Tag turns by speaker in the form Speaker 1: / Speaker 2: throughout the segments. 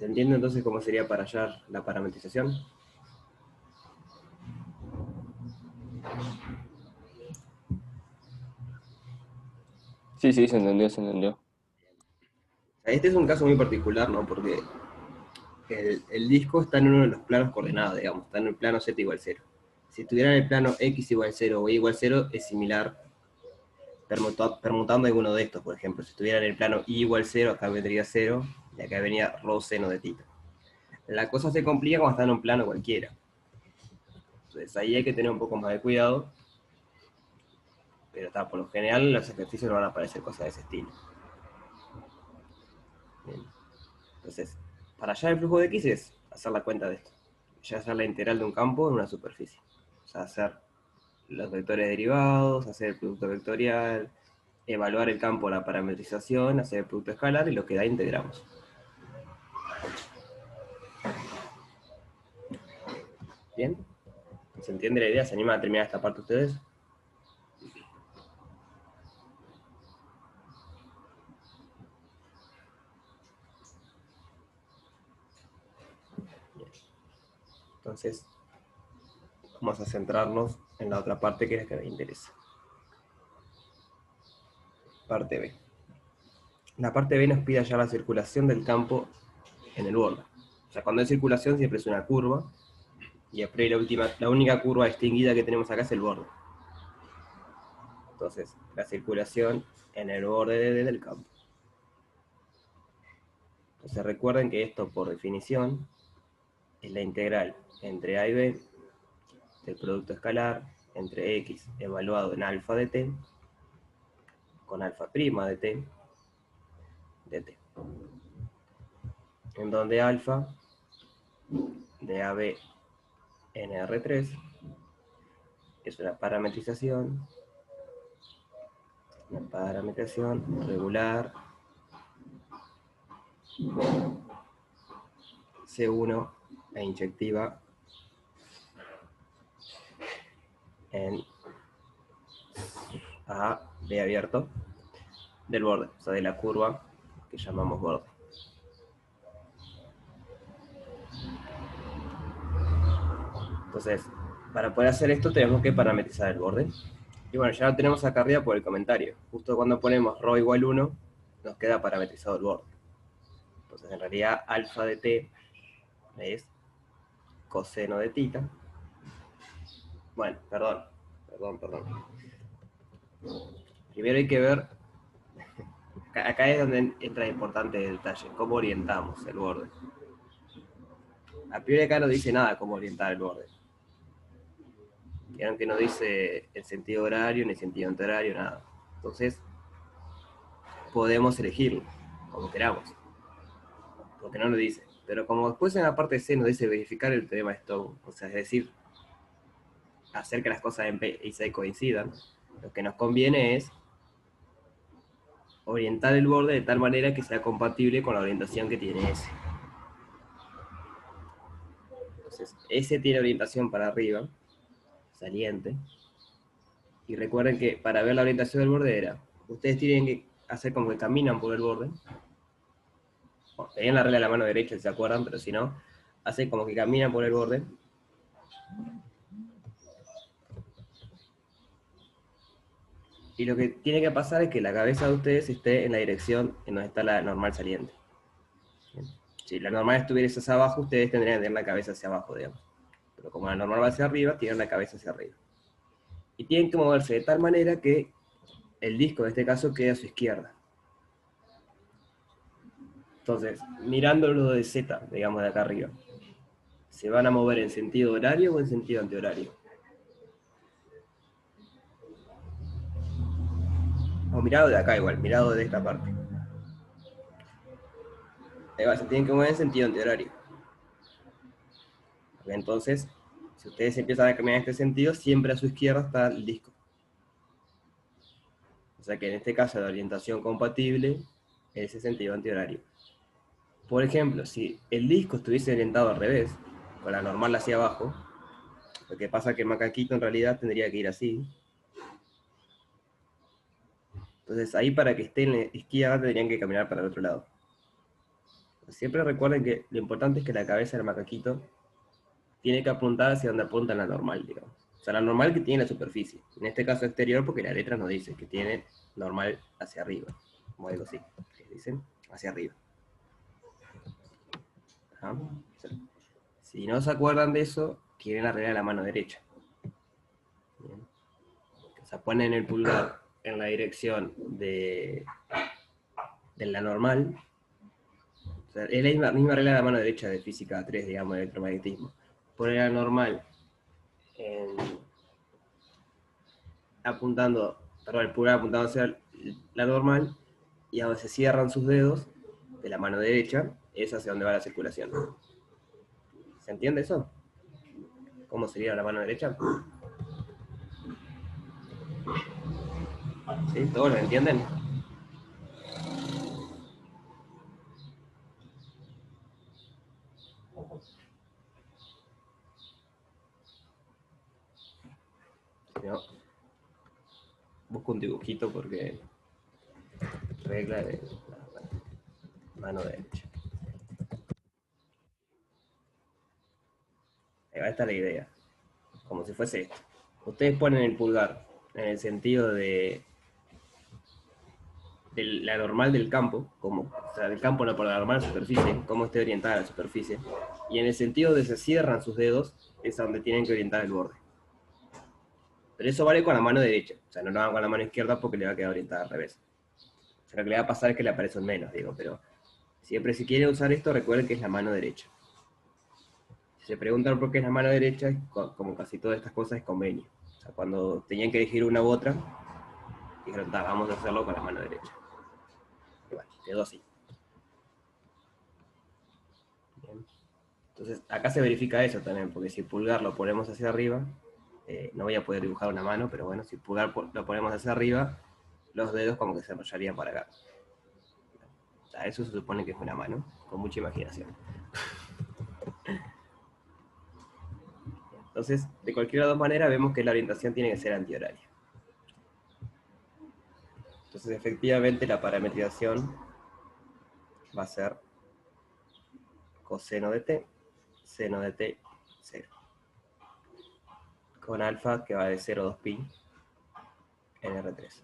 Speaker 1: ¿Se entiende entonces cómo sería para hallar la parametrización?
Speaker 2: Sí, sí, se entendió, se entendió.
Speaker 1: Este es un caso muy particular, ¿no? Porque el disco está en uno de los planos coordenados, digamos, está en el plano z igual 0. Si estuviera en el plano x igual 0 o y igual 0, es similar permutando alguno de estos, por ejemplo. Si estuviera en el plano y igual 0, acá vendría 0, y acá venía rho seno de tita. La cosa se complica cuando está en un plano cualquiera. Entonces ahí hay que tener un poco más de cuidado, pero está, por lo general los ejercicios no van a aparecer cosas de ese estilo. Bien. Entonces, para hallar el flujo de x es hacer la cuenta de esto. Ya hacer la integral de un campo en una superficie. O sea, hacer los vectores derivados, hacer el producto vectorial, evaluar el campo, la parametrización, hacer el producto escalar y lo que da integramos. ¿Bien? ¿Se entiende la idea? ¿Se animan a terminar esta parte ustedes? Bien. Entonces, vamos a centrarnos en la otra parte que es la que me interesa. Parte B. La parte B nos pide hallar la circulación del campo en el borde. O sea, cuando hay circulación siempre es una curva, y la única curva distinguida que tenemos acá es el borde. Entonces, la circulación en el borde del campo. Entonces recuerden que esto por definición es la integral entre a y b del producto escalar entre x evaluado en alfa de t con alfa prima de t en donde alfa de AB en R3 es una parametrización regular C1 e inyectiva en A, B abierto del borde, o sea, de la curva que llamamos borde. Entonces, para poder hacer esto tenemos que parametrizar el borde. Y bueno, ya lo tenemos acá arriba por el comentario. Justo cuando ponemos ρ igual 1, nos queda parametrizado el borde. Entonces, en realidad, alfa de t es coseno de tita. Bueno, perdón. Primero hay que ver, acá es donde entra el importante detalle, cómo orientamos el borde. A priori acá no dice nada cómo orientar el borde. Vieron que no dice el sentido horario, ni sentido antihorario, nada. Entonces, podemos elegirlo, como queramos. Porque no lo dice. Pero como después en la parte C nos dice verificar el teorema de Stone, o sea, es decir, hacer que las cosas en P y C coincidan, lo que nos conviene es orientar el borde de tal manera que sea compatible con la orientación que tiene S. Entonces, S tiene orientación para arriba, saliente, y recuerden que para ver la orientación del borde era, ustedes tienen que hacer como que caminan por el borde, bueno, tenían la regla de la mano derecha si se acuerdan, pero si no, hacen como que caminan por el borde, y lo que tiene que pasar es que la cabeza de ustedes esté en la dirección en donde está la normal saliente. Si la normal estuviera hacia abajo, ustedes tendrían que tener la cabeza hacia abajo, digamos. Pero como la normal va hacia arriba, tienen la cabeza hacia arriba. Y tienen que moverse de tal manera que el disco, en este caso, quede a su izquierda. Entonces, mirándolo de Z, digamos de acá arriba, ¿se van a mover en sentido horario o en sentido antihorario? O mirado de acá igual, mirado de esta parte. Ahí va, se tienen que mover en sentido antihorario. Entonces, si ustedes empiezan a caminar en este sentido, siempre a su izquierda está el disco. O sea que en este caso la orientación compatible es ese sentido antihorario. Por ejemplo, si el disco estuviese orientado al revés, con la normal hacia abajo, lo que pasa es que el macaquito en realidad tendría que ir así. Entonces ahí para que esté en la izquierda tendrían que caminar para el otro lado. Siempre recuerden que lo importante es que la cabeza del macaquito tiene que apuntar hacia donde apunta la normal, digamos. O sea, la normal que tiene la superficie. En este caso exterior, porque la letra nos dice que tiene normal hacia arriba. Como algo así, que dicen hacia arriba. ¿Ah? O sea, si no se acuerdan de eso, tienen la regla de la mano derecha. Bien. O sea, ponen el pulgar en la dirección de la normal. O sea, es la misma regla de la mano derecha de física 3, digamos, de electromagnetismo. Poner la normal apuntando, perdón, el pulgar apuntando hacia la normal, y a donde se cierran sus dedos de la mano derecha, es hacia donde va la circulación. ¿Se entiende eso? ¿Cómo sería la mano derecha? ¿Sí? ¿Todos lo entienden? No. Busco un dibujito porque regla de la mano derecha. Ahí está la idea. Como si fuese esto. Ustedes ponen el pulgar en el sentido de la normal del campo, como, o sea, del campo no por la normal superficie, cómo esté orientada la superficie, y en el sentido de se cierran sus dedos, es a donde tienen que orientar el borde. Pero eso vale con la mano derecha, o sea, no lo hagan con la mano izquierda porque le va a quedar orientada al revés. O sea, lo que le va a pasar es que le aparece un menos, digo, pero siempre si quieren usar esto, recuerden que es la mano derecha. Si se preguntan por qué es la mano derecha, como casi todas estas cosas, es convenio. O sea, cuando tenían que elegir una u otra, dijeron, vamos a hacerlo con la mano derecha. Y bueno, quedó así. Bien. Entonces, acá se verifica eso también, porque si el pulgar lo ponemos hacia arriba, no voy a poder dibujar una mano, pero bueno, si el pulgar lo ponemos hacia arriba, los dedos como que se enrollarían para acá. O sea, eso se supone que es una mano, con mucha imaginación. Entonces, de cualquiera de las dos maneras, vemos que la orientación tiene que ser antihoraria. Entonces, efectivamente, la parametrización va a ser coseno de t, seno de t, 0. Con alfa que va de 0 a 2pi en R3.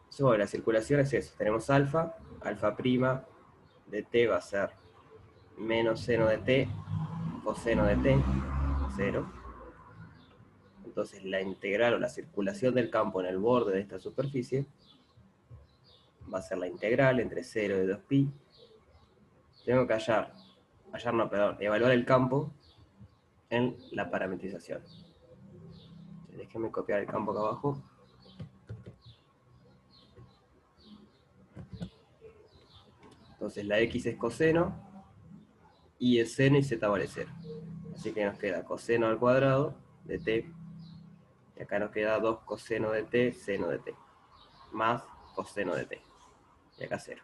Speaker 1: Sobre la circulación es eso. Tenemos alfa, alfa prima de t va a ser menos seno de t, coseno de t, 0. Entonces la integral o la circulación del campo en el borde de esta superficie va a ser la integral entre 0 y 2pi. Tengo que evaluar el campo en la parametrización. Déjenme copiar el campo acá abajo. Entonces la x es coseno, y es seno y z vale 0. Así que nos queda coseno al cuadrado de t, y acá nos queda 2 coseno de t, seno de t, más coseno de t, y acá 0.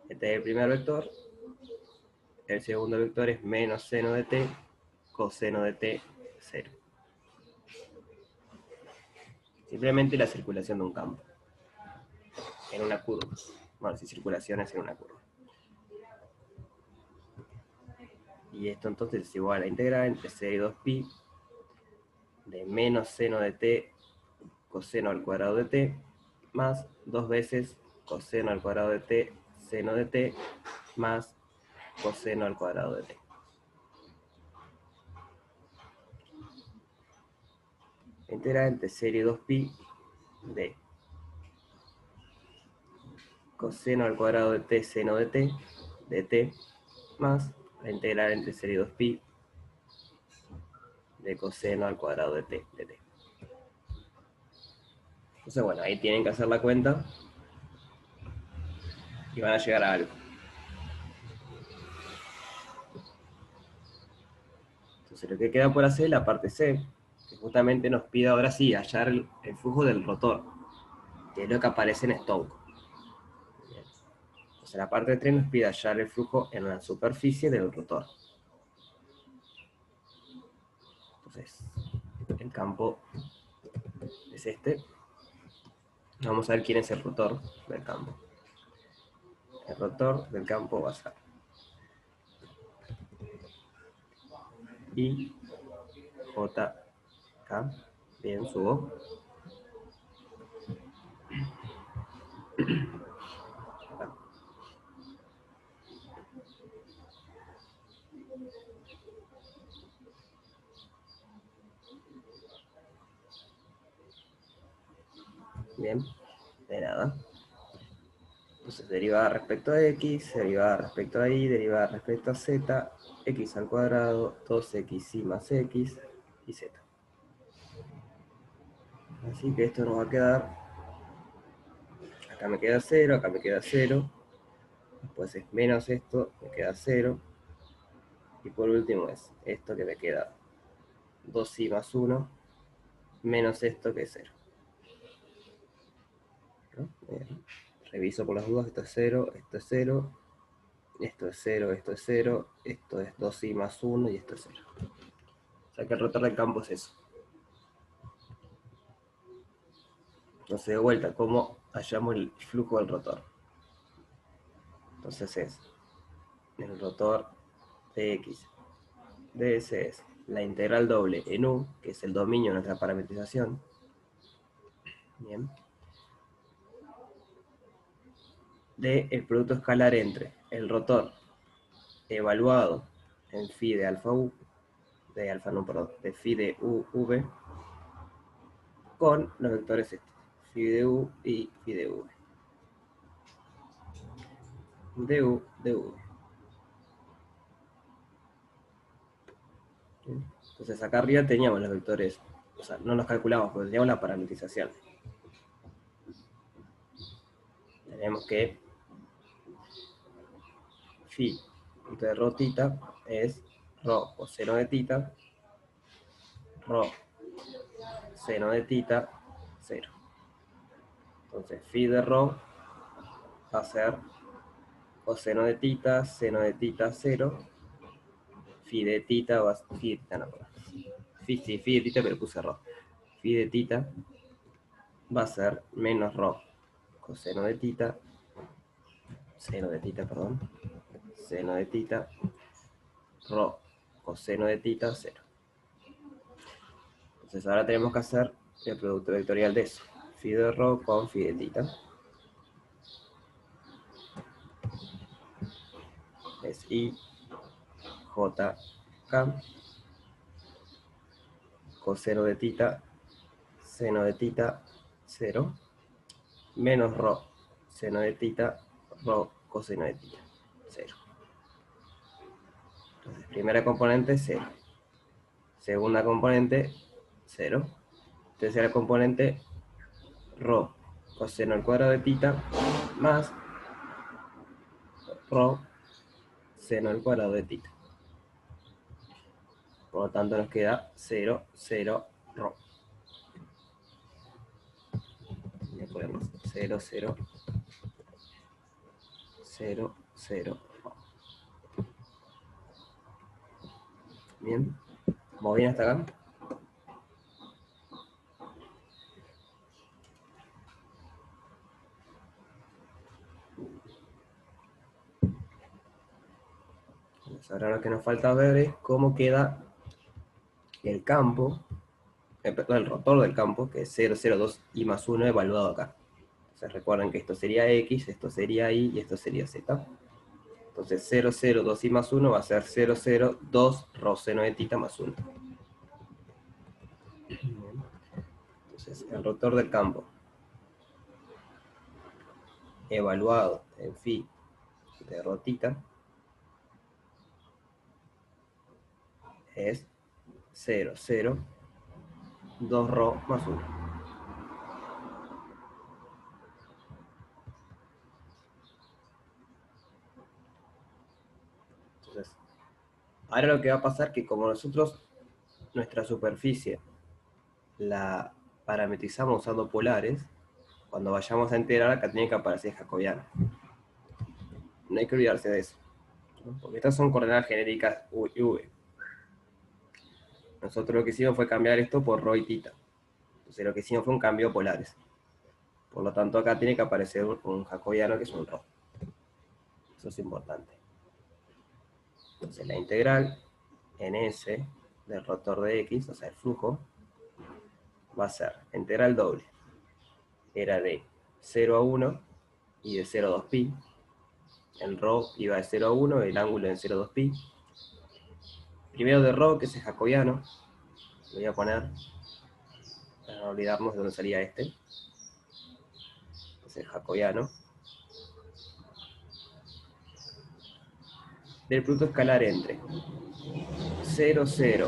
Speaker 1: Este es el primer vector, el segundo vector es menos seno de t, coseno de t, 0. Simplemente la circulación de un campo, en una curva. Bueno, si circulación es en una curva. Y esto entonces es igual a la integral entre 0 y 2pi de menos seno de t coseno al cuadrado de t más 2 veces coseno al cuadrado de t seno de t más coseno al cuadrado de t. Integral entre 0 y 2pi de coseno al cuadrado de t seno de t más la integral entre 0 y 2pi de coseno al cuadrado de t. Entonces, bueno, ahí tienen que hacer la cuenta y van a llegar a algo. Entonces, lo que queda por hacer es la parte C, que justamente nos pide ahora sí hallar el flujo del rotor, que es lo que aparece en Stokes. Entonces, la parte 3 nos pide hallar el flujo en la superficie del rotor. Entonces, el campo es este. Vamos a ver quién es el rotor del campo. El rotor del campo va a ser I, J, K. Bien, subo. Bien, de nada. Entonces derivada respecto a x, derivada respecto a y, derivada respecto a z, x al cuadrado, 2xy más x y z. Así que esto nos va a quedar, acá me queda 0, acá me queda 0, después es menos esto, me queda 0, y por último es esto que me queda 2y más 1, menos esto que es 0. ¿No? Reviso por las dudas, esto es 0, esto es 0, esto es 0, esto es 0, esto es 2y más 1 y esto es 0. O sea que el rotor del campo es eso. Entonces de vuelta, ¿cómo hallamos el flujo del rotor? Entonces es el rotor de x de S es la integral doble en U, que es el dominio de nuestra parametrización. Bien. De el producto escalar entre el rotor evaluado en phi de alfa U, de alfa no, perdón, de phi de U, V, con los vectores estos, phi de U y phi de V. De U, de V. Entonces acá arriba teníamos los vectores, o sea, no los calculamos, porque teníamos la parametrización. Tenemos que phi de rho tita es rho coseno de tita, rho seno de tita, 0. Entonces phi de rho va a ser coseno de tita, seno de tita, 0. Phi de tita va a ser, phi de tita no, phi de tita, pero puse rho. Phi de tita va a ser menos rho coseno de tita, seno de tita, perdón, seno de tita, rho coseno de tita, 0. Entonces ahora tenemos que hacer el producto vectorial de eso. Phi de rho con phi de tita. Es I, J, K, coseno de tita, seno de tita, 0, menos rho, seno de tita, rho, coseno de tita, 0. Entonces, primera componente, 0. Segunda componente, 0. Tercera componente, rho, coseno al cuadrado de tita, más rho, seno al cuadrado de tita. Por lo tanto, nos queda 0, 0, rho. Le ponemos 0, 0, 0, 0, rho. Bien. ¿Vamos bien hasta acá? Entonces, ahora lo que nos falta ver es cómo queda el campo, el rotor del campo, que es 0, 0, 2 y más 1 evaluado acá. Entonces recuerden que esto sería X, esto sería Y y esto sería Z. Entonces 0, 0, 2 y más 1 va a ser 0, 0, 2 rho seno de tita más 1. Entonces el rotor del campo evaluado en phi de rho tita es 0, 0, 2 rho más 1. Entonces, ahora lo que va a pasar es que como nosotros nuestra superficie la parametrizamos usando polares, cuando vayamos a integrar acá tiene que aparecer jacobiana. No hay que olvidarse de eso, ¿no? Porque estas son coordenadas genéricas U y V. Nosotros lo que hicimos fue cambiar esto por rho y tita. Entonces lo que hicimos fue un cambio de polares. Por lo tanto, acá tiene que aparecer un jacobiano que es un ρ. Eso es importante. Entonces, la integral en S del rotor de X, o sea, el flujo, va a ser integral doble. Era de 0 a 1 y de 0 a 2pi. El ρ iba de 0 a 1, el ángulo en 0 a 2pi. Primero de ρ, que es el jacobiano. Lo voy a poner para no olvidarnos de dónde salía este. Es el jacobiano. Del producto escalar entre 0, 0,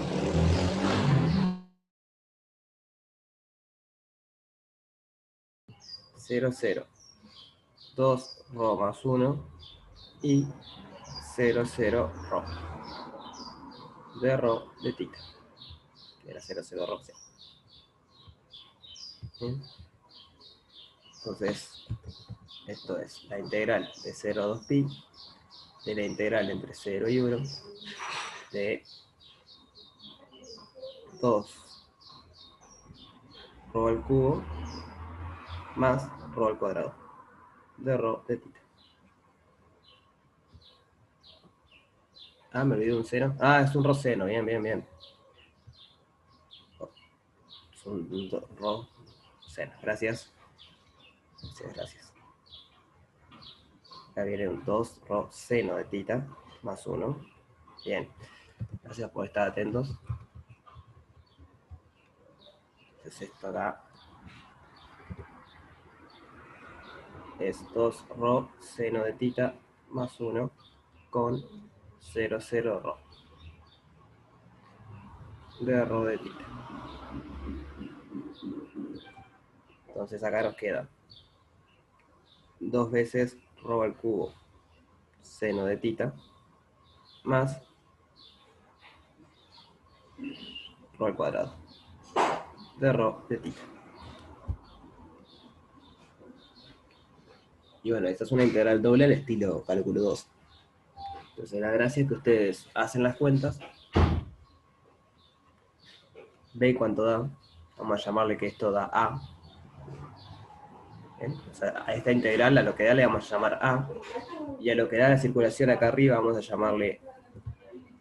Speaker 1: 0, 0, 2 ρ más 1 y 0, 0 ρ de ρ de tita, que era 0, 0 ρ. ¿Sí? Entonces, esto es la integral de 0 a 2pi de la integral entre 0 y 1 de 2 ρ al cubo más ρ al cuadrado de ρ de tita. Ah, me olvidé un seno. Ah, es un ρ seno, bien, bien, bien. Es un ρ seno, gracias. Gracias. Acá viene un 2 ρ seno de tita más 1. Bien, gracias por estar atentos. Entonces esto acá es 2 ρ seno de tita más 1 con 0, 0 ρ de ρ de tita. Entonces acá nos queda 2 veces ρ al cubo seno de tita más ρ al cuadrado de ρ de tita. Y bueno, esta es una integral doble al estilo cálculo 2. Entonces la gracia es que ustedes hacen las cuentas, ven cuánto da, vamos a llamarle que esto da A. ¿Bien? O sea, a esta integral, a lo que da le vamos a llamar A, y a lo que da la circulación acá arriba vamos a llamarle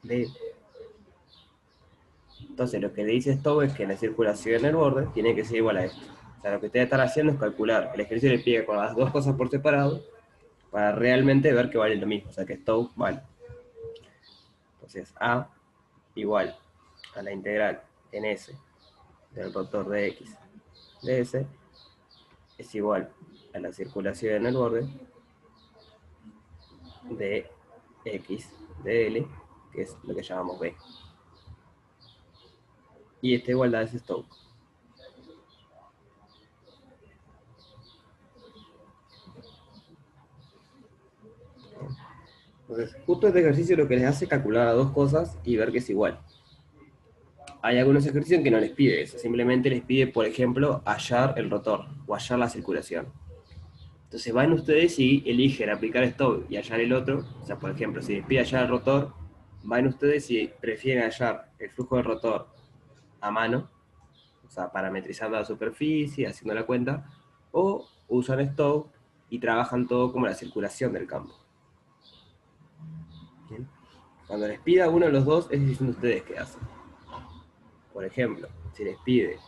Speaker 1: D. Entonces lo que le dice Stokes es que la circulación en el borde tiene que ser igual a esto. O sea, lo que ustedes están haciendo es calcular el ejercicio le pide con las dos cosas por separado para realmente ver que vale lo mismo, o sea que Stokes vale. Entonces A igual a la integral en S del rotor de X de S es igual a la circulación en el borde de X de L, que es lo que llamamos B. Y esta igualdad es Stokes. Entonces, justo este ejercicio lo que les hace es calcular las dos cosas y ver que es igual. Hay algunos ejercicios en que no les pide eso, simplemente les pide, por ejemplo, hallar el rotor o hallar la circulación. Entonces van ustedes y eligen aplicar esto y hallar el otro. O sea, por ejemplo, si les pide hallar el rotor, van ustedes y prefieren hallar el flujo del rotor a mano, o sea, parametrizando la superficie, haciendo la cuenta, o usan esto y trabajan todo como la circulación del campo. ¿Bien? Cuando les pida uno de los dos, es decisión de ustedes qué hacen. Por ejemplo, si les pide,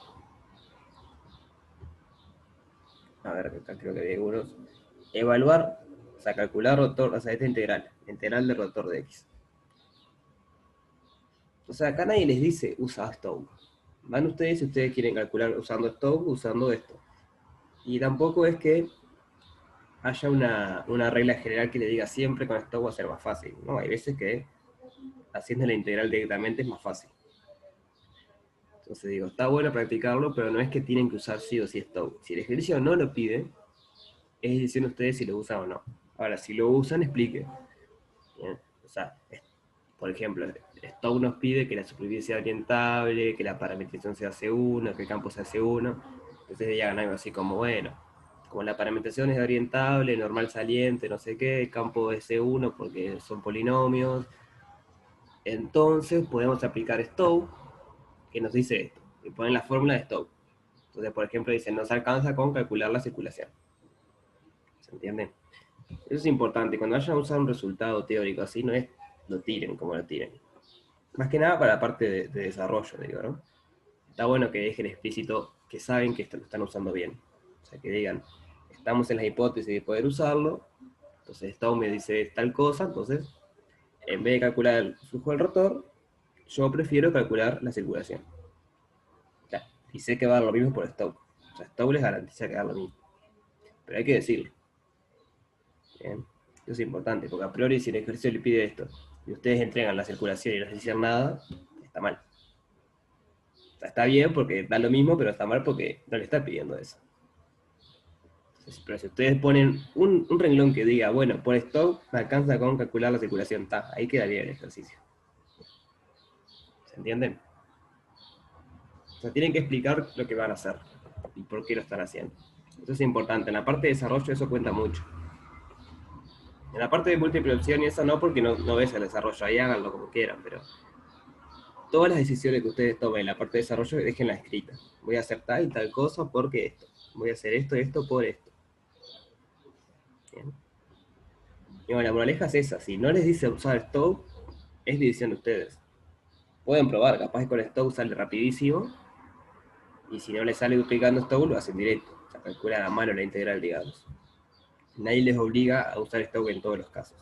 Speaker 1: a ver, acá creo que hay algunos, evaluar, o sea, calcular rotor, o sea, esta integral del rotor de X. O sea, acá nadie les dice usa Stokes. Van ustedes si ustedes quieren calcular usando Stokes, usando esto. Y tampoco es que haya una regla general que le diga siempre con Stokes va a ser más fácil. No, hay veces que haciendo la integral directamente es más fácil. Entonces digo, está bueno practicarlo, pero no es que tienen que usar sí o sí Stokes. Si el ejercicio no lo pide, es decisión de ustedes si lo usan o no. Ahora, si lo usan, explique. ¿Bien? O sea, por ejemplo, Stokes nos pide que la superficie sea orientable, que la parametrización sea C1, que el campo sea C1. Entonces digan algo así como, bueno, como la parametrización es orientable, normal saliente, no sé qué, el campo es C1 porque son polinomios. Entonces podemos aplicar Stokes, que nos dice esto, y ponen la fórmula de Stokes. Entonces, por ejemplo, dicen, no se alcanza con calcular la circulación. ¿Se entiende? Eso es importante. Cuando vayan a usar un resultado teórico así, no es lo tiren como lo tiren. Más que nada para la parte de desarrollo, digo, ¿no? Está bueno que dejen explícito que saben que lo están usando bien. O sea, que digan, estamos en la hipótesis de poder usarlo, entonces esto me dice tal cosa, entonces, en vez de calcular el flujo del rotor, yo prefiero calcular la circulación. O sea, y sé que va a dar lo mismo por Stokes. O sea, Stokes les garantiza que va a dar lo mismo. Pero hay que decirlo. Bien. Eso es importante, porque a priori si el ejercicio le pide esto, y ustedes entregan la circulación y no dicen nada, está mal. O sea, está bien porque da lo mismo, pero está mal porque no le está pidiendo eso. Entonces, pero si ustedes ponen un renglón que diga, bueno, por Stokes me alcanza con calcular la circulación, ahí quedaría el ejercicio. ¿Se entienden? O sea, tienen que explicar lo que van a hacer y por qué lo están haciendo. Eso es importante. En la parte de desarrollo eso cuenta mucho. En la parte de múltiple opción y eso no, porque no ves el desarrollo. Ahí háganlo como quieran, pero todas las decisiones que ustedes tomen en la parte de desarrollo, déjenlas escritas. Voy a hacer tal y tal cosa porque esto. Voy a hacer esto y esto por esto. Bien. Y bueno, la moraleja es esa. Si no les dice usar Stoke, es decisión de ustedes. Pueden probar, capaz que con Stoke sale rapidísimo. Y si no les sale duplicando Stoke, lo hacen directo. O sea, calcula a mano la integral, digamos. Nadie les obliga a usar Stoke en todos los casos.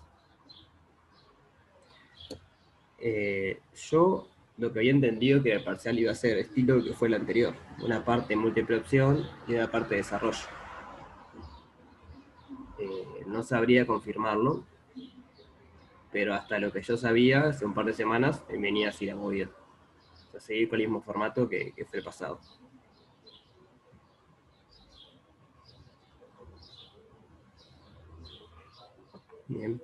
Speaker 1: Yo lo que había entendido que el parcial iba a ser estilo que fue el anterior. Una parte múltiple opción y una parte de desarrollo. No sabría confirmarlo, pero hasta lo que yo sabía, hace un par de semanas, venía así la movida. O sea, seguir con el mismo formato que fue el pasado. Bien.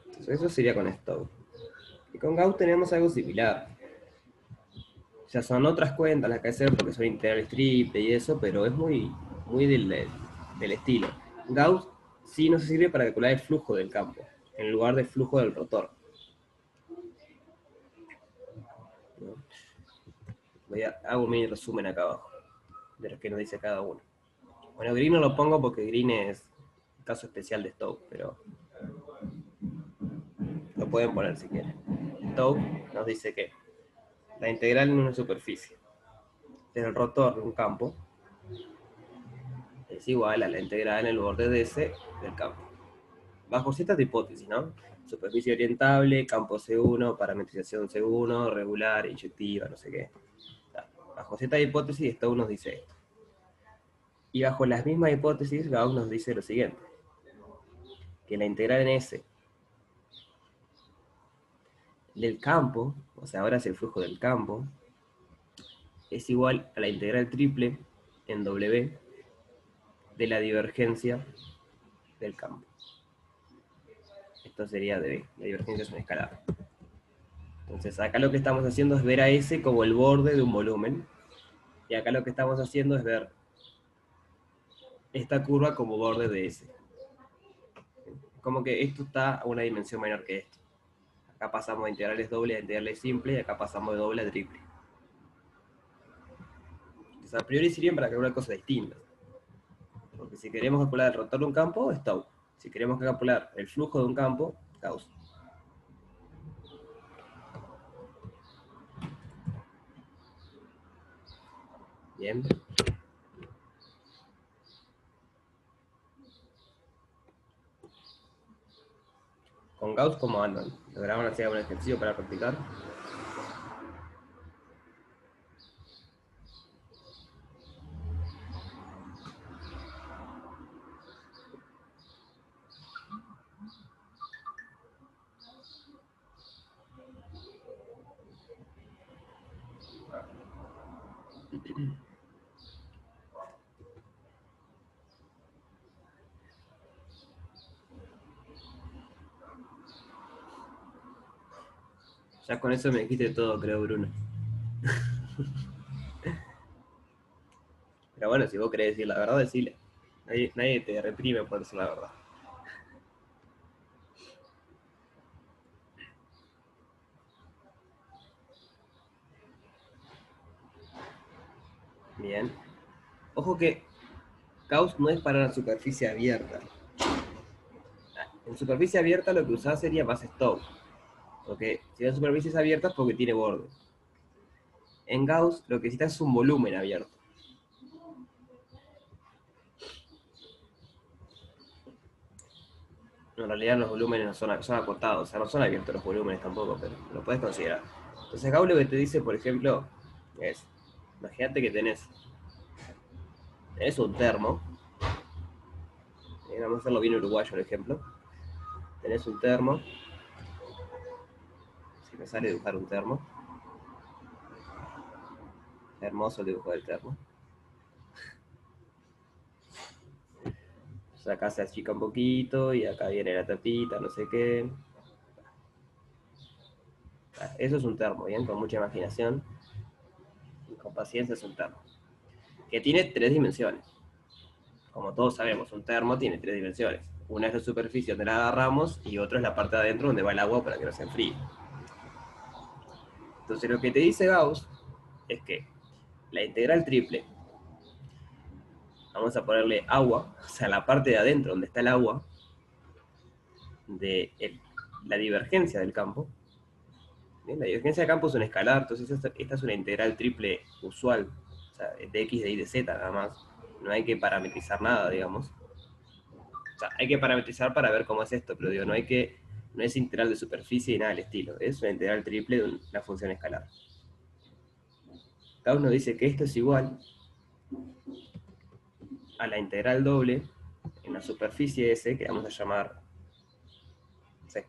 Speaker 1: Entonces eso sería con Stowe. Y con Gauss tenemos algo similar. O sea, son otras cuentas las que hacer porque son integrales triple y eso, pero es muy del estilo. Gauss sí nos sirve para calcular el flujo del campo, en lugar del flujo del rotor. ¿No? Hago un mini resumen acá abajo, de lo que nos dice cada uno. Bueno, Green no lo pongo porque Green es un caso especial de Stowe, pero lo pueden poner si quieren. Stowe nos dice que la integral en una superficie del rotor de un campo es igual a la integral en el borde de ese del campo. Bajo ciertas hipótesis, ¿no? Superficie orientable, campo C1, parametrización C1, regular, inyectiva, no sé qué. Bajo ciertas hipótesis, Stowe nos dice esto. Y bajo las mismas hipótesis, Gauss nos dice lo siguiente. Que la integral en S del campo, o sea, ahora es el flujo del campo, es igual a la integral triple en W de la divergencia del campo. Esto sería de la divergencia es un escalar. Entonces acá lo que estamos haciendo es ver a S como el borde de un volumen, y acá lo que estamos haciendo es ver esta curva como borde de S. Como que esto está a una dimensión menor que esto. Acá pasamos de integrales doble a integrales simples, y acá pasamos de doble a triple. Entonces a priori sirven para calcular cosas distintas. Porque si queremos calcular el rotor de un campo, Stowe. Si queremos calcular el flujo de un campo, Gauss. Bien. Con Gauss, ¿cómo andan? ¿Lograban hacer algún ejercicio para practicar? Ya con eso me dijiste todo, creo, Bruno. Pero bueno, si vos querés decir la verdad, decile. Nadie te reprime por decir la verdad. Bien. Ojo que Gauss no es para una superficie abierta. En superficie abierta lo que usás sería más Stokes. Porque si la superficie es abierta es porque tiene borde. En Gauss lo que necesitas es un volumen abierto. En realidad los volúmenes no son acotados, o sea, no son abiertos los volúmenes tampoco, pero lo puedes considerar. Entonces Gauss lo que te dice, por ejemplo, es, imagínate que tenés un termo, vamos a hacerlo bien uruguayo el ejemplo, tenés un termo, si me sale dibujar un termo, hermoso el dibujo del termo. Entonces acá se achica un poquito y acá viene la tapita, no sé qué. Eso es un termo, bien, con mucha imaginación y con paciencia es un termo. Que tiene 3 dimensiones. Como todos sabemos, un termo tiene 3 dimensiones. Una es la superficie donde la agarramos y otra es la parte de adentro donde va el agua para que no se enfríe. Entonces lo que te dice Gauss es que la integral triple, vamos a ponerle agua, o sea, la parte de adentro donde está el agua, de la divergencia del campo. Bien, la divergencia del campo es un escalar, entonces esta es una integral triple usual, o sea, de x, de y, de z nada más. No hay que parametrizar nada, digamos. O sea, hay que parametrizar para ver cómo es esto, pero digo, no es integral de superficie y nada del estilo. Es una integral triple de una función escalar. Gauss nos dice que esto es igual a la integral doble en la superficie S, que vamos a llamar, no sé,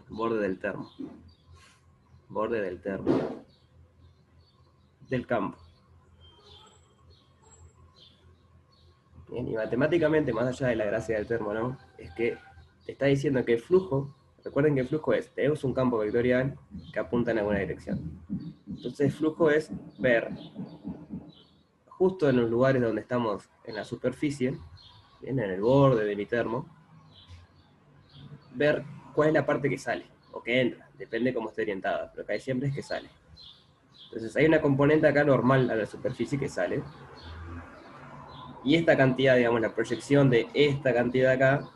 Speaker 1: borde del termo. Borde del termo. Del campo. Bien, y matemáticamente, más allá de la gracia del termo, ¿no? Es que te está diciendo que el flujo, recuerden que el flujo es, tenemos un campo vectorial que apunta en alguna dirección. Entonces el flujo es ver, justo en los lugares donde estamos en la superficie, bien, en el borde de mi termo, ver cuál es la parte que sale, o que entra, depende de cómo esté orientada, pero lo que hay siempre es que sale. Entonces hay una componente acá normal a la superficie que sale, y esta cantidad, digamos, la proyección de esta cantidad acá,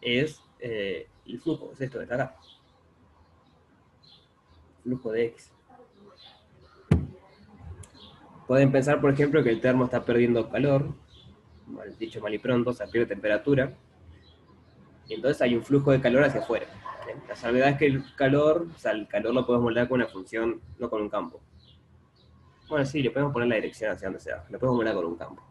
Speaker 1: es el flujo, es esto que está acá. Flujo de X. Pueden pensar, por ejemplo, que el termo está perdiendo calor, dicho mal y pronto, o sea, pierde temperatura, y entonces hay un flujo de calor hacia afuera. La salvedad es que el calor lo podemos modelar con una función, no con un campo. Bueno, sí, le podemos poner la dirección hacia donde sea, lo podemos modelar con un campo.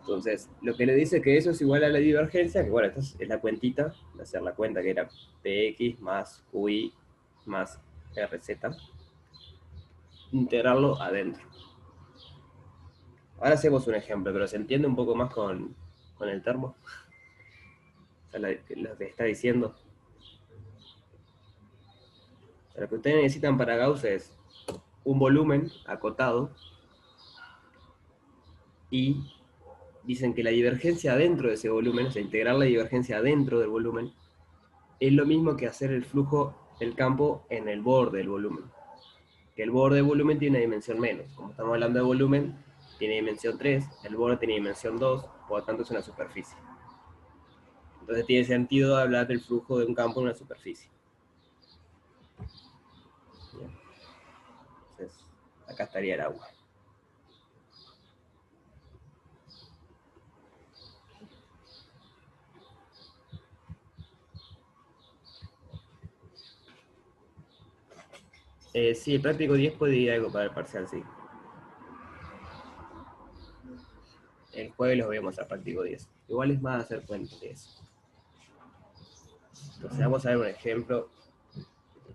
Speaker 1: Entonces, lo que le dice que eso es igual a la divergencia, que bueno, esta es la cuentita, de hacer la cuenta que era Px más Qi más Rz, integrarlo adentro. Ahora hacemos un ejemplo, pero se entiende un poco más con el termo. O sea, lo que está diciendo. O sea, lo que ustedes necesitan para Gauss es un volumen acotado y dicen que la divergencia dentro de ese volumen, o sea, integrar la divergencia dentro del volumen, es lo mismo que hacer el flujo del campo en el borde del volumen. Que el borde del volumen tiene una dimensión menos. Como estamos hablando de volumen, tiene dimensión 3, el borde tiene dimensión 2, por lo tanto es una superficie. Entonces tiene sentido hablar del flujo de un campo en una superficie. Bien. Entonces, acá estaría el agua. Sí, el práctico 10 puede ir algo para el parcial, sí. El jueves los vemos al práctico 10. Igual es más hacer cuentas de eso. Entonces vamos a ver un ejemplo.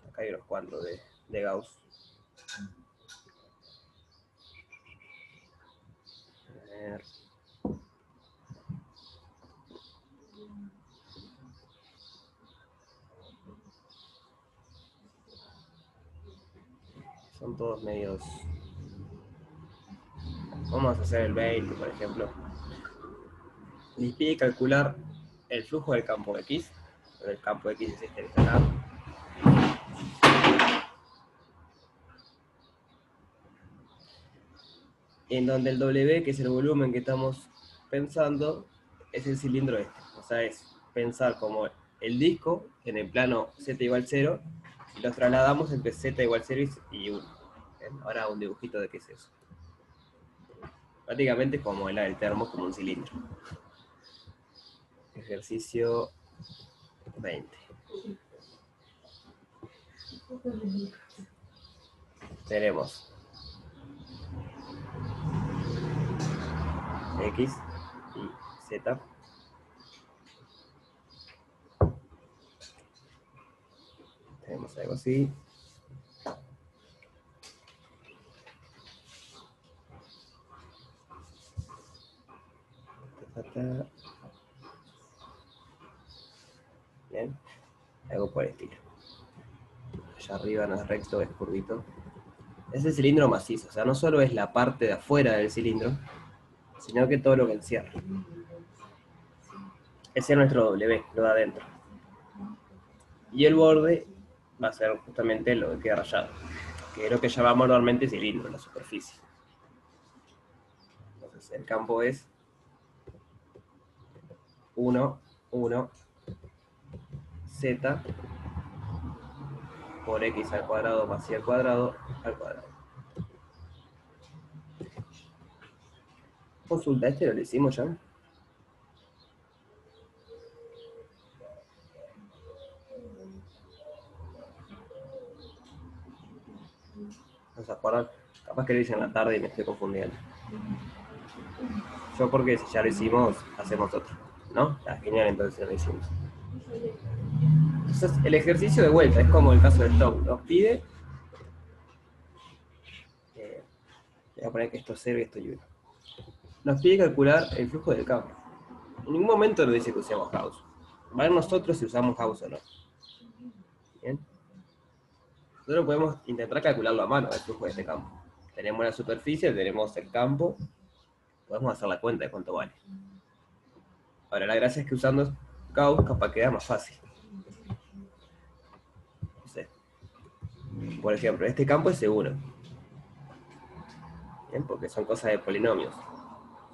Speaker 1: Acá hay unos cuantos de Gauss. A ver. Son todos medios... Vamos a hacer el 20, por ejemplo. Les pide calcular el flujo del campo X. El campo X es este que está acá. en donde el W, que es el volumen que estamos pensando, es el cilindro este. O sea, es pensar como el disco en el plano z igual 0, y los trasladamos entre z igual 0 y 1. Ahora un dibujito de qué es eso. Prácticamente como el termo, como un cilindro. Ejercicio 20. Tenemos X y Z. Tenemos algo así. Bien. Algo por el estilo. Allá arriba no es recto, es curvito. Es el cilindro macizo. O sea, no solo es la parte de afuera del cilindro, sino que todo lo que encierra. Ese es nuestro W, lo de adentro. Y el borde va a ser justamente lo que queda rayado, que es lo que llamamos normalmente cilindro, la superficie. Entonces el campo es 1, 1, Z por X al cuadrado más Y al cuadrado. Consulta, este lo hicimos ya. No se acuerdan. Capaz que lo hice en la tarde y me estoy confundiendo. Yo porque si ya lo hicimos, hacemos otro. ¿No? Genial, entonces lo hicimos. Entonces el ejercicio de vuelta es como el caso del top. Nos pide... voy a poner que esto es 0 y esto es 1. Nos pide calcular el flujo del campo. En ningún momento nos dice que usemos Gauss. Va a ver nosotros si usamos Gauss o no. Bien. Nosotros podemos intentar calcularlo a mano, el flujo de este campo. Tenemos la superficie, tenemos el campo, podemos hacer la cuenta de cuánto vale. Ahora, la gracia es que usando Gauss capaz queda más fácil. No sé. Por ejemplo, este campo es seguro. Bien, porque son cosas de polinomios.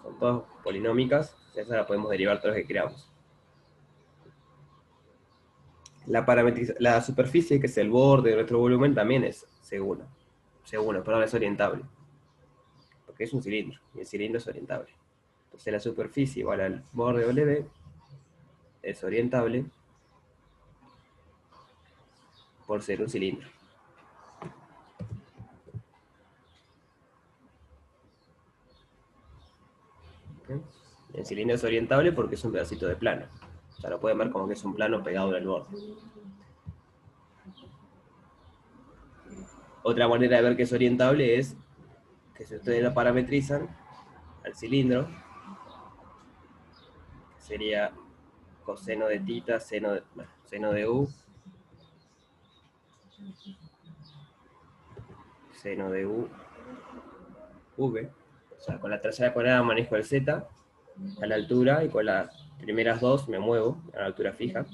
Speaker 1: Son todas polinómicas, esa la podemos derivar todas las que queramos. La superficie, que es el borde de nuestro volumen, también es seguro, perdón, es orientable. Porque es un cilindro, y el cilindro es orientable. Entonces la superficie igual al borde W es orientable por ser un cilindro. ¿Okay? El cilindro es orientable porque es un pedacito de plano. O sea, lo pueden ver como que es un plano pegado al borde. Otra manera de ver que es orientable es que si ustedes lo parametrizan al cilindro, sería coseno de tita, seno de u, seno de u, v. O sea, con la tercera coordenada manejo el z a la altura y con las primeras dos me muevo a la altura fija.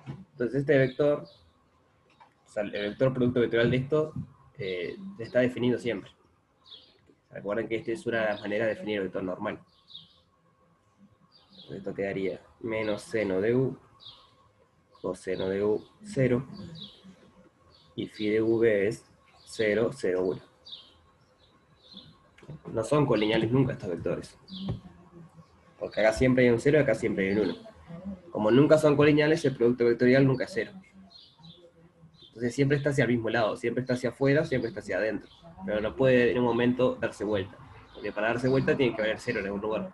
Speaker 1: Entonces este vector, o sea, el vector producto vectorial de esto, está definido siempre. Recuerden que esta es una manera de definir el vector normal. Entonces esto quedaría menos seno de u, coseno de u, 0, y phi de v es 0, 0, 1. No son colineales nunca estos vectores. Porque acá siempre hay un 0 y acá siempre hay un 1. Como nunca son colineales, el producto vectorial nunca es 0. Entonces siempre está hacia el mismo lado, siempre está hacia afuera, siempre está hacia adentro. Pero no puede en un momento darse vuelta. Porque para darse vuelta tiene que haber 0 en algún lugar.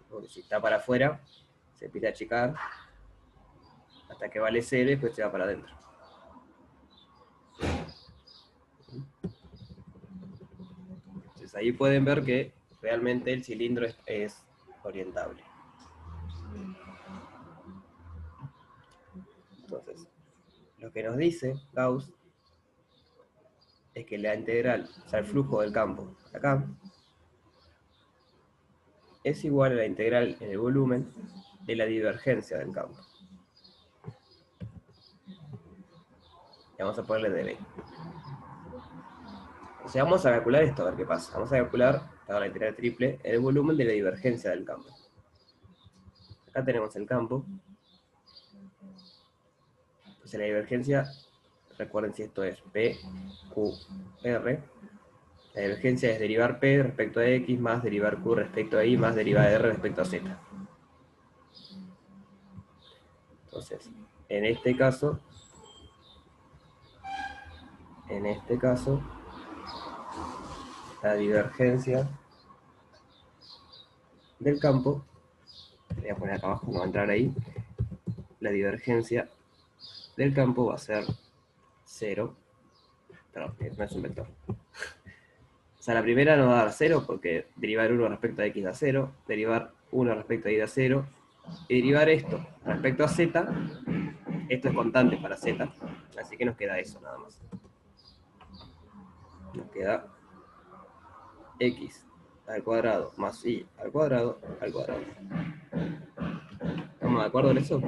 Speaker 1: Porque si está para afuera, se empieza a achicar hasta que vale 0 y después se va para adentro. Entonces ahí pueden ver que realmente el cilindro es orientable. Entonces, lo que nos dice Gauss es que la integral, o sea, el flujo del campo acá, es igual a la integral en el volumen de la divergencia del campo. Y vamos a ponerle dB. O sea, vamos a calcular esto, a ver qué pasa. Vamos a calcular, para la integral triple, el volumen de la divergencia del campo. Acá tenemos el campo. Entonces la divergencia, recuerden si esto es P, Q, R. La divergencia es derivar P respecto a X más derivar Q respecto a Y más derivar R respecto a Z. Entonces, en este caso, la divergencia del campo, voy a poner acá abajo, no va a entrar ahí, la divergencia del campo va a ser 0, perdón, no es un vector. O sea, la primera nos va a dar 0 porque derivar 1 respecto a X da 0, derivar 1 respecto a Y da 0, y derivar esto respecto a Z, esto es constante para Z, así que nos queda eso nada más. Nos queda X al cuadrado más Y al cuadrado al cuadrado. ¿Estamos de acuerdo en eso?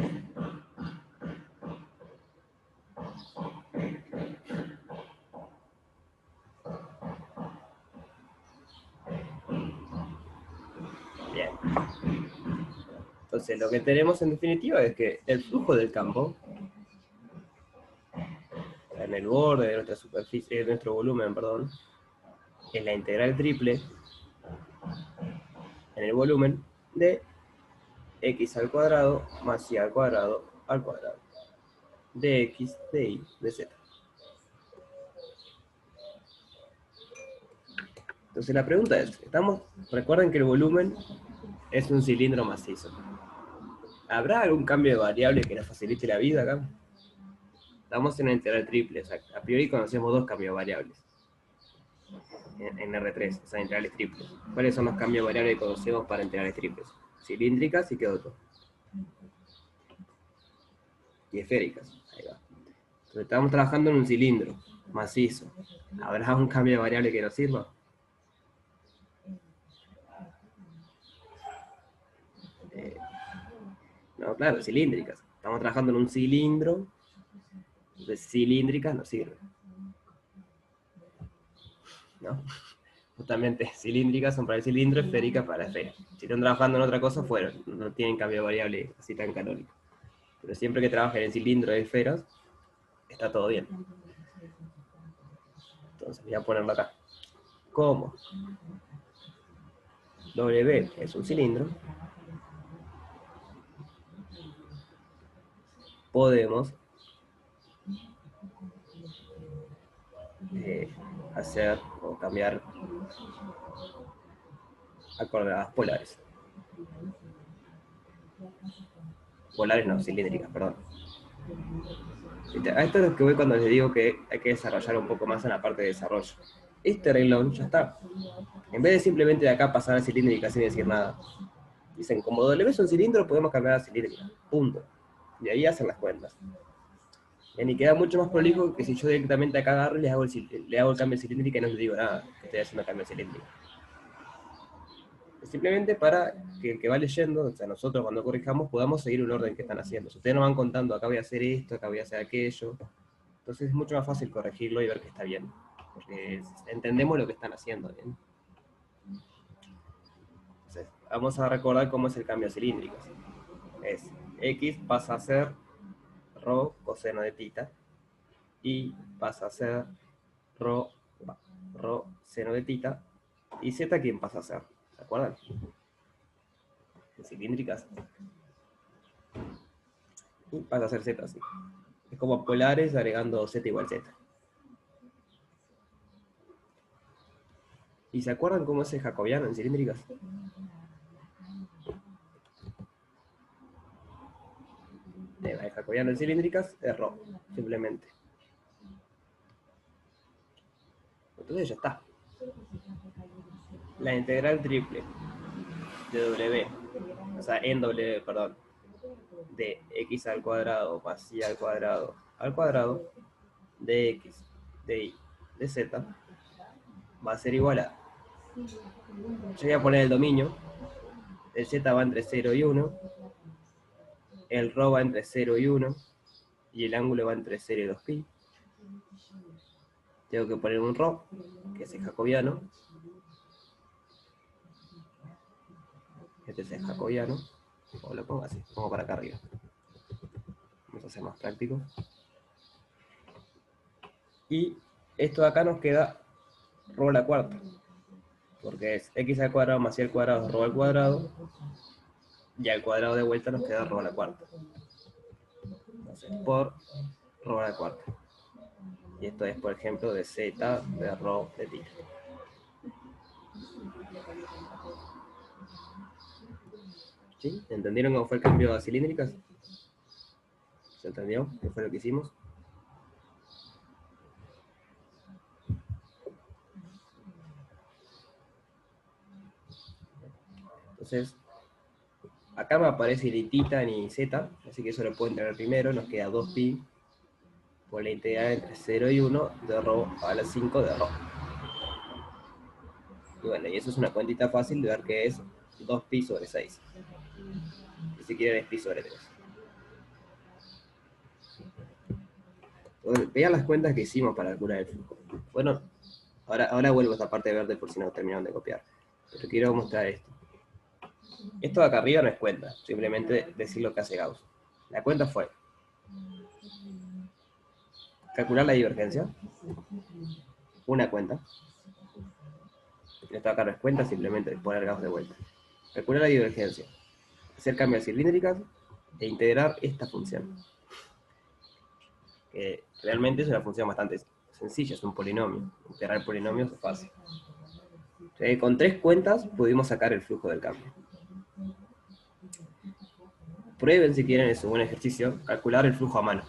Speaker 1: Bien. Entonces, lo que tenemos en definitiva es que el flujo del campo en el borde de nuestra superficie, de nuestro volumen, perdón, es la integral triple en el volumen de X al cuadrado más Y al cuadrado de X, de Y, de Z. Entonces la pregunta es, recuerden que el volumen es un cilindro macizo. ¿Habrá algún cambio de variable que nos facilite la vida acá? Estamos en una integral triple, o sea, a priori conocemos dos cambios de variables en R3, o sea, integrales triples. ¿Cuáles son los cambios de variables que conocemos para integrales triples? Cilíndricas y qué otro. Y esféricas. Ahí va. Entonces estamos trabajando en un cilindro macizo. ¿Habrá un cambio de variable que nos sirva? No, claro, cilíndricas. Estamos trabajando en un cilindro, entonces cilíndricas nos sirven. ¿No? Justamente, cilíndricas son para el cilindro, esféricas para la esfera. Si están trabajando en otra cosa, fueron. No tienen cambio de variable así tan canónico. Pero siempre que trabajen en cilindro de esferas, está todo bien. Entonces voy a ponerlo acá. ¿Cómo? W es un cilindro. Podemos hacer o cambiar a coordenadas polares. Polares no, cilíndricas, perdón. A esto es lo que voy cuando les digo que hay que desarrollar un poco más en la parte de desarrollo. Este renglón ya está. En vez de simplemente de acá pasar a cilíndrica sin decir nada, dicen, como W es un cilindro, podemos cambiar a cilíndrica. Punto. Y ahí hacen las cuentas. Y queda mucho más prolijo que si yo directamente acá agarro y le hago el cambio de cilíndrica y no les digo nada, que estoy haciendo cambio de cilíndrica. Simplemente para que el que va leyendo, o sea, nosotros cuando corrijamos podamos seguir un orden que están haciendo. Si ustedes nos van contando, acá voy a hacer esto, acá voy a hacer aquello, entonces es mucho más fácil corregirlo y ver que está bien, porque entendemos lo que están haciendo, ¿bien? Entonces, vamos a recordar cómo es el cambio cilíndrico. Es X pasa a ser ρ coseno de tita, y pasa a ser ρ seno de tita, y Z ¿quién pasa a ser? ¿Se acuerdan? Cilíndricas. Y pasa a ser Z, así. Es como polares agregando Z igual Z. ¿Y se acuerdan cómo es el jacobiano en cilíndricas? El jacobiano en cilíndricas es ρ, simplemente. Entonces ya está. La integral triple de W, o sea, en W, perdón, de X al cuadrado más Y al cuadrado, de X, de Y, de Z, va a ser igual a, yo voy a poner el dominio, el Z va entre 0 y 1, el ρ va entre 0 y 1, y el ángulo va entre 0 y 2pi. Tengo que poner un ρ, que es el jacobiano. Este es el jacobiano. O lo pongo así, pongo para acá arriba. Vamos a hacer más práctico. Y esto de acá nos queda rho a la cuarta. Porque es x al cuadrado más y al cuadrado es rho al cuadrado. Y al cuadrado de vuelta nos queda rho a la cuarta. Entonces, por rho a la cuarta. Y esto es, por ejemplo, de z de rho de ti. ¿Sí? ¿Entendieron cómo fue el cambio a cilíndricas? ¿Se entendió? ¿Qué fue lo que hicimos? Entonces, acá me aparece ni tita ni z, así que eso lo pueden tener primero. Nos queda 2pi por la integral entre 0 y 1 de rho a la 5 de rho. Y bueno, y eso es una cuentita fácil de ver que es 2pi sobre 6. Y si quieren es pi sobre 3. Entonces, vean las cuentas que hicimos para calcular el flujo. Bueno, ahora vuelvo a esta parte verde por si no terminaron de copiar. Pero quiero mostrar esto. Esto de acá arriba no es cuenta, simplemente decir lo que hace Gauss. La cuenta fue calcular la divergencia, una cuenta. Esto de acá no es cuenta, simplemente poner Gauss de vuelta. Calcular la divergencia, hacer cambios cilíndricas e integrar esta función. Que realmente es una función bastante sencilla, es un polinomio. Integrar polinomios es fácil. Entonces, con 3 cuentas pudimos sacar el flujo del cambio. Prueben, si quieren, es un buen ejercicio, calcular el flujo a mano.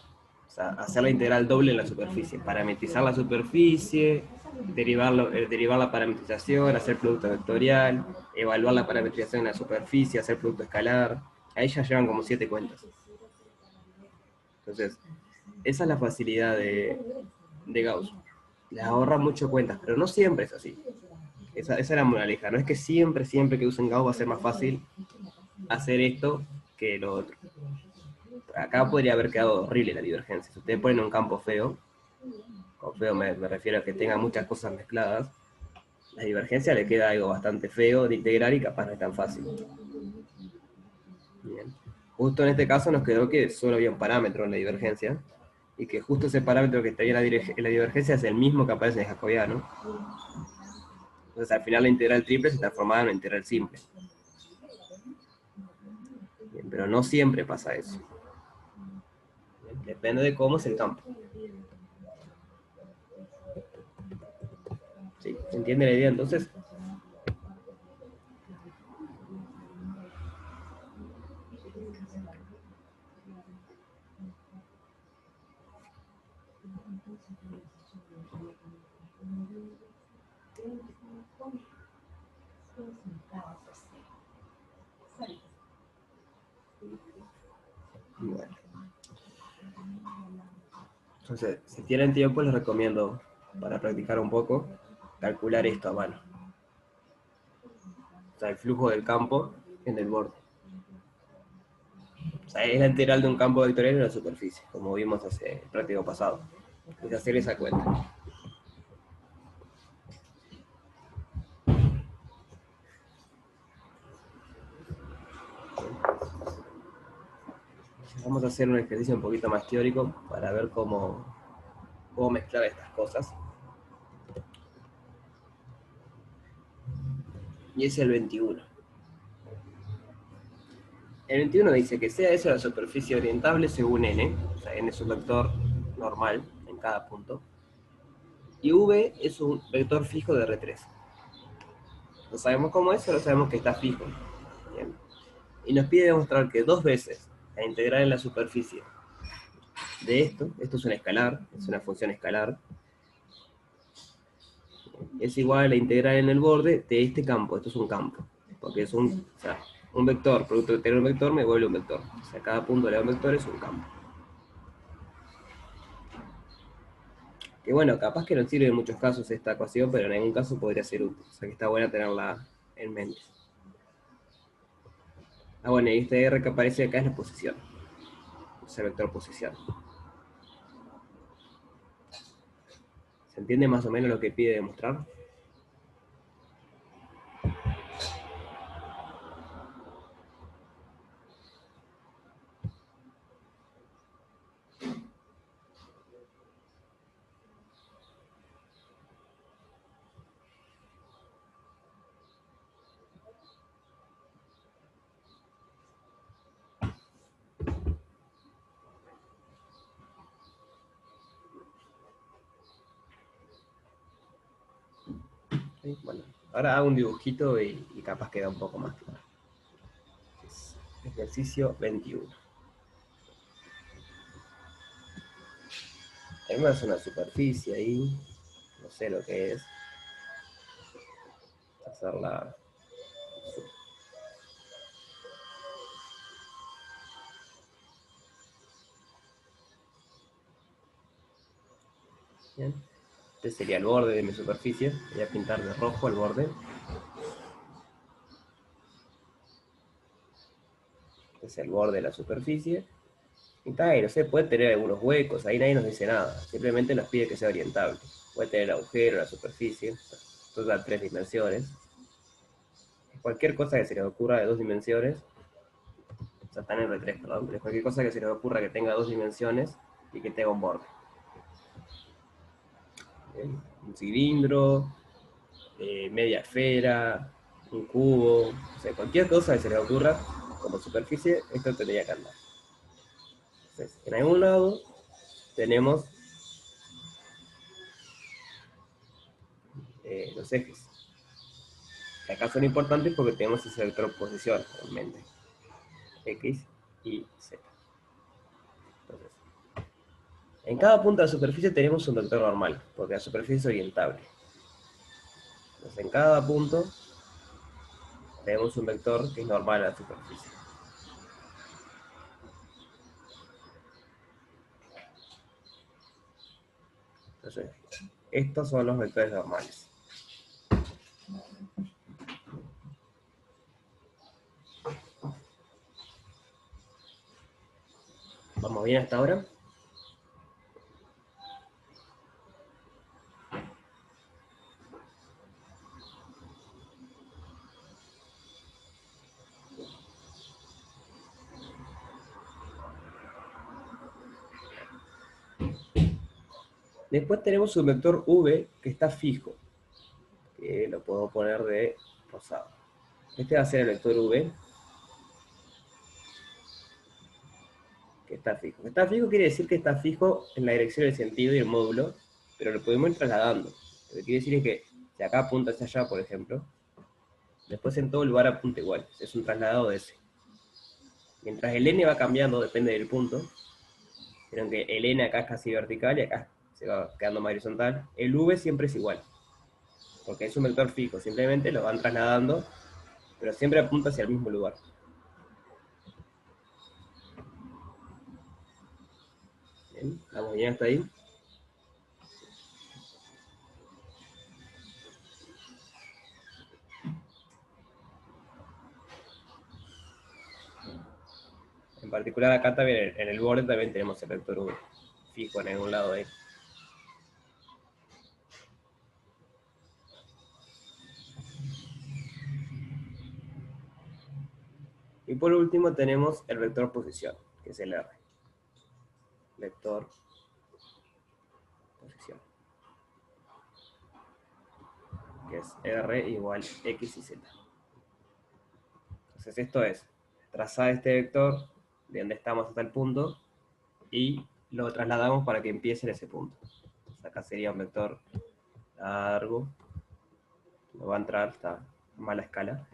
Speaker 1: O sea, hacer la integral doble en la superficie, parametrizar la superficie, derivar la parametrización, hacer producto vectorial, evaluar la parametrización en la superficie, hacer producto escalar. Ahí ya llevan como 7 cuentas. Entonces, esa es la facilidad de Gauss. Les ahorra mucho cuentas, pero no siempre es así. Esa es la moraleja. No es que siempre que usen Gauss va a ser más fácil hacer esto que lo otro. Acá podría haber quedado horrible la divergencia. Si ustedes ponen un campo feo, con feo me refiero a que tenga muchas cosas mezcladas, la divergencia le queda algo bastante feo de integrar y capaz no es tan fácil. Bien. Justo en este caso nos quedó que solo había un parámetro en la divergencia, y que justo ese parámetro que está en la divergencia es el mismo que aparece en el jacobiano. Entonces al final la integral triple se transformaba en una integral simple. Bien, pero no siempre pasa eso. Bien, depende de cómo es el campo. ¿Sí? ¿Se entiende la idea entonces? Bueno. Entonces, si tienen tiempo, les recomiendo, para practicar un poco, calcular esto a mano. O sea, el flujo del campo en el borde. O sea, es la integral de un campo vectorial en la superficie, como vimos hace el práctico pasado. Es hacer esa cuenta. Vamos a hacer un ejercicio un poquito más teórico para ver cómo mezclar estas cosas. Y es el 21. El 21 dice que sea esa la superficie orientable según n, o sea, n es un vector normal en cada punto, y v es un vector fijo de R3. No sabemos cómo es, solo sabemos que está fijo. Bien. Y nos pide demostrar que 2 veces la integral en la superficie de esto es un escalar, es una función escalar, es igual a la integral en el borde de este campo. Esto es un campo, porque es un vector, producto de tener un vector me vuelve un vector. O sea, cada punto de un vector es un campo. Que bueno, capaz que no sirve en muchos casos esta ecuación, pero en algún caso podría ser útil. O sea que está buena tenerla en mente. Ah, bueno, y este R que aparece acá es la posición. Es el vector posición. ¿Se entiende más o menos lo que pide demostrar? ¿Sí? Bueno, ahora hago un dibujito y capaz queda un poco más claro. Ejercicio 21. Además una superficie ahí, no sé lo que es. Hacerla. Bien. Este sería el borde de mi superficie. Voy a pintar de rojo el borde. Este es el borde de la superficie. Y tal, no sé, puede tener algunos huecos, ahí nadie nos dice nada. Simplemente nos pide que sea orientable. Puede tener agujero, la superficie. Esto da 3 dimensiones. Cualquier cosa que se les ocurra de 2 dimensiones, o sea, está en R3, perdón, pero cualquier cosa que se les ocurra que tenga 2 dimensiones y que tenga un borde. ¿Bien? Un cilindro, media esfera, un cubo, o sea, cualquier cosa que se les ocurra como superficie, esto tendría que andar. Entonces, en algún lado tenemos los ejes. Que acá son importantes porque tenemos ese vector posición en mente. X y Z. Entonces, en cada punto de la superficie tenemos un vector normal, porque la superficie es orientable. Entonces, en cada punto tenemos un vector que es normal a la superficie. Entonces, estos son los vectores normales. ¿Vamos bien hasta ahora? Después tenemos un vector V que está fijo, que lo puedo poner de rosado. Este va a ser el vector V, que está fijo. Está fijo quiere decir que está fijo en la dirección del sentido y el módulo, pero lo podemos ir trasladando. Lo que quiere decir es que si acá apunta hacia allá, por ejemplo, después en todo lugar apunta igual. Es un trasladado de ese. Mientras el n va cambiando, depende del punto, pero que el n acá es casi vertical y acá se va quedando más horizontal, el v siempre es igual, porque es un vector fijo, simplemente lo van trasladando, pero siempre apunta hacia el mismo lugar. Bien, ¿estamos bien hasta ahí? En particular acá también, en el borde también tenemos el vector v, fijo en algún lado ahí. Y por último tenemos el vector posición, que es el R. Vector posición. Que es R igual X y Z. Entonces esto es trazar este vector de donde estamos hasta el punto y lo trasladamos para que empiece en ese punto. Entonces acá sería un vector largo, no va a entrar, está a mala escala.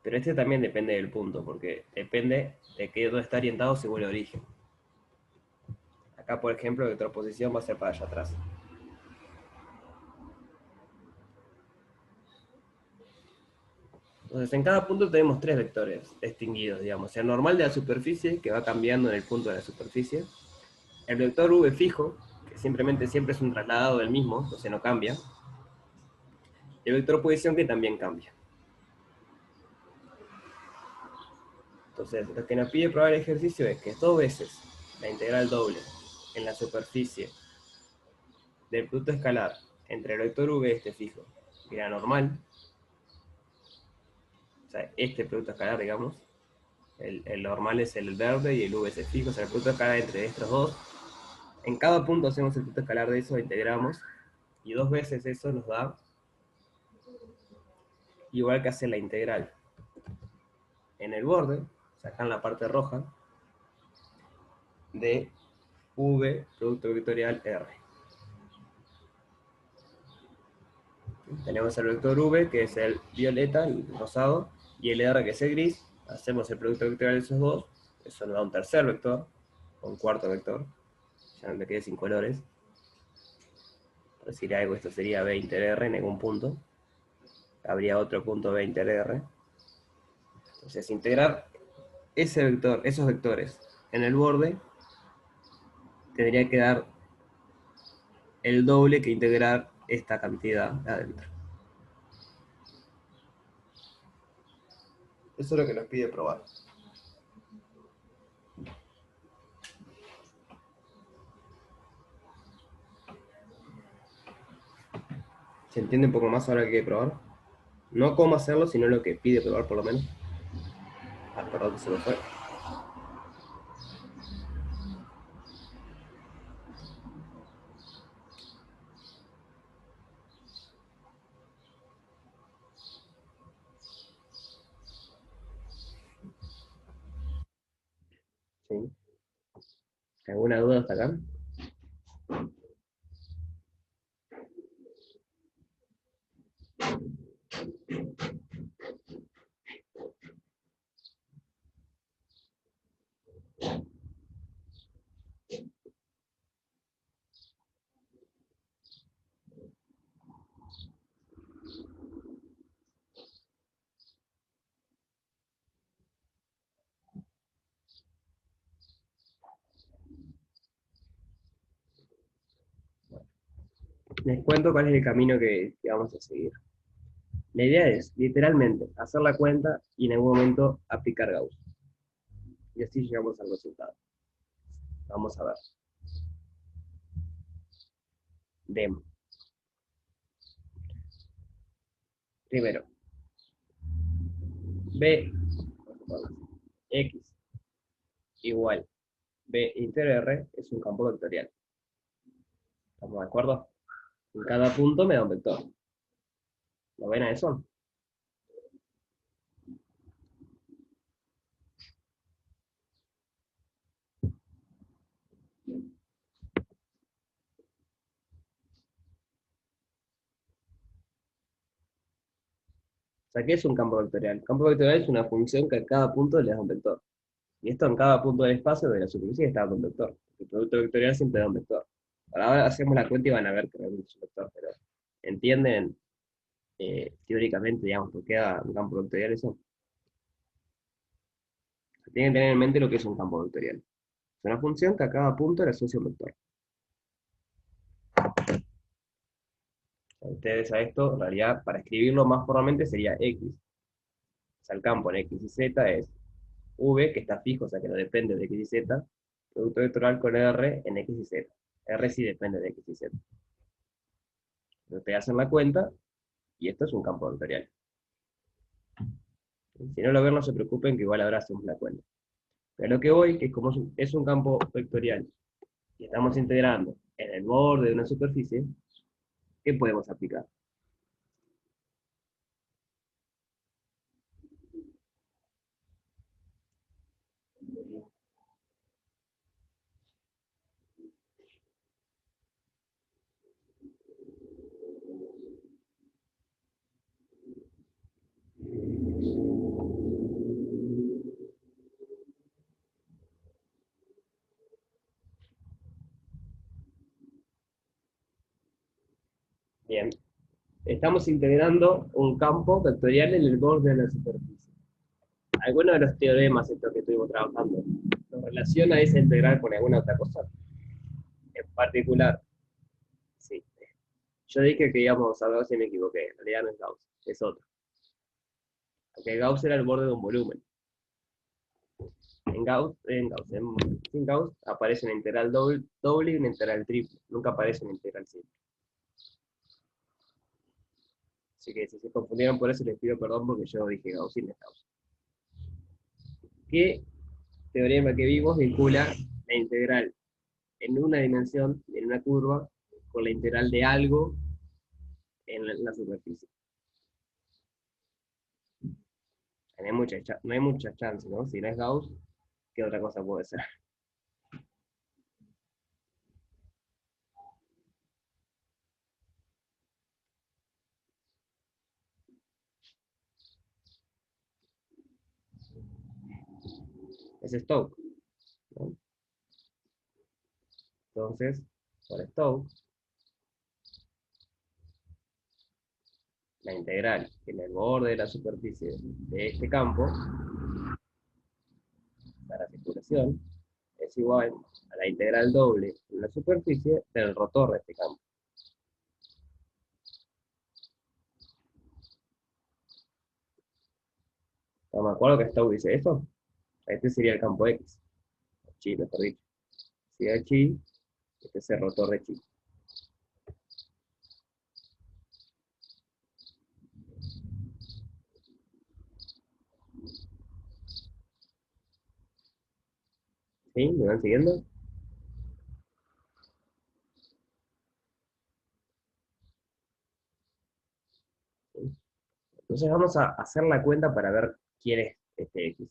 Speaker 1: Pero este también depende del punto, porque depende de que dónde está orientado según el origen. Acá, por ejemplo, el vector posición va a ser para allá atrás. Entonces, en cada punto tenemos 3 vectores distinguidos, digamos. El normal de la superficie, que va cambiando en el punto de la superficie. El vector v fijo, que simplemente siempre es un trasladado del mismo, entonces no cambia. Y el vector posición, que también cambia. Entonces, lo que nos pide probar el ejercicio es que 2 veces la integral doble en la superficie del producto escalar entre el vector v este fijo, que era normal, o sea, este producto escalar, digamos, el normal es el verde y el v es el fijo, o sea, el producto escalar entre estos dos. En cada punto hacemos el producto escalar de eso, integramos, y 2 veces eso nos da igual que hacer la integral en el borde, o sea, acá en la parte roja, de v producto vectorial r. Tenemos el vector v, que es el violeta, el rosado, y el r, que es el gris. Hacemos el producto vectorial de esos dos, eso nos da un tercer vector, o un cuarto vector, ya no me quedé sin colores. Por decir algo, esto sería v inter r en algún punto. Habría otro punto v inter r. Entonces, integrar ese vector, esos vectores en el borde, tendría que dar el doble que integrar esta cantidad adentro. Eso es lo que nos pide probar. ¿Se entiende un poco más ahora que hay que probar? No cómo hacerlo, sino lo que pide probar por lo menos. Ah, perdón, se me fue. ¿Sí? ¿Alguna duda hasta acá? Les cuento cuál es el camino que vamos a seguir. La idea es, literalmente, hacer la cuenta y en algún momento aplicar Gauss. Y así llegamos al resultado. Vamos a ver. Demo. Primero, B, X igual B inter R es un campo vectorial. ¿Estamos de acuerdo? En cada punto me da un vector. ¿Lo ven a eso? O sea, ¿qué es un campo vectorial? Un campo vectorial es una función que a cada punto le da un vector. Y esto en cada punto del espacio de la superficie está dando un vector. El producto vectorial siempre da un vector. Ahora hacemos la cuenta y van a ver que realmente es un vector, pero ¿entienden teóricamente, digamos, por qué da un campo vectorial eso? Tienen que tener en mente lo que es un campo vectorial. Es una función que a cada punto le asocia un vector. Ustedes a esto, en realidad, para escribirlo más formalmente sería X. O sea, el campo en X y Z es V, que está fijo, o sea que no depende de X y Z, producto vectorial con R en X y Z. R sí depende de X y Z. Ustedes hacen la cuenta, y esto es un campo vectorial. Si no lo ven, no se preocupen, que igual ahora hacemos la cuenta. Pero lo que voy, que como es un campo vectorial, y estamos integrando en el borde de una superficie, ¿qué podemos aplicar? Bien, estamos integrando un campo vectorial en el borde de la superficie. Algunos de los teoremas estos que estuvimos trabajando, ¿nos relaciona esa integral con alguna otra cosa? En particular, sí. Yo dije que íbamos a ver si me equivoqué, en realidad no es Gauss, es otro. Porque Gauss era el borde de un volumen. Sin Gauss aparece una integral doble y una integral triple, nunca aparece una integral simple. Así que si se confundieron por eso les pido perdón porque yo dije Gaussian es Gauss. ¿Qué teorema que vimos vincula la integral en una dimensión, en una curva, con la integral de algo en la superficie? No hay mucha chance, ¿no? Si no es Gauss, ¿qué otra cosa puede ser? Es Stokes, ¿no? Entonces, por Stokes, la integral en el borde de la superficie de este campo, para circulación, es igual a la integral doble en la superficie del rotor de este campo. ¿No me acuerdo que Stokes dice eso? Este sería el campo X, chi, mejor dicho. Si es chi, este es el rotor de chi. ¿Sí? ¿Me van siguiendo? ¿Sí? Entonces vamos a hacer la cuenta para ver quién es este X.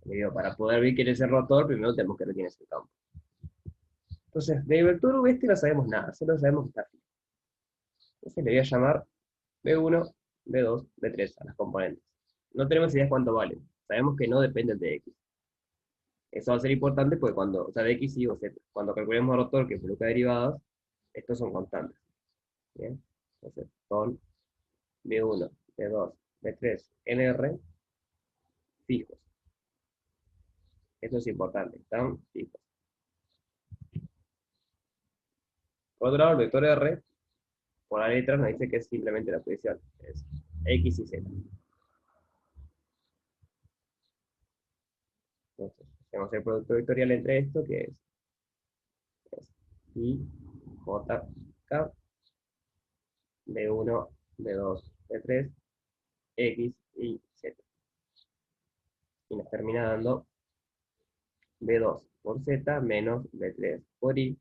Speaker 1: Digo, para poder ver quién es el rotor, primero tenemos que ver quién es el campo. Entonces, del vector este no sabemos nada, solo sabemos que está fijo. Entonces le voy a llamar B1, B2, B3 a las componentes. No tenemos idea de cuánto valen. Sabemos que no dependen de X. Eso va a ser importante porque cuando, o sea, de X, Y o Z, cuando calculemos el rotor que involucra derivadas, estos son constantes. ¿Bien? Entonces, son B1, B2, B3, NR fijos. Eso es importante, están fijos. Por otro lado, el vector R, por la letra, nos dice que es simplemente la posición. Es X y Z. Entonces, tenemos el producto vectorial entre esto, que es I, J, K, B1, B2, B3, X y Z. Y nos termina dando B2 por Z menos B3 por Y,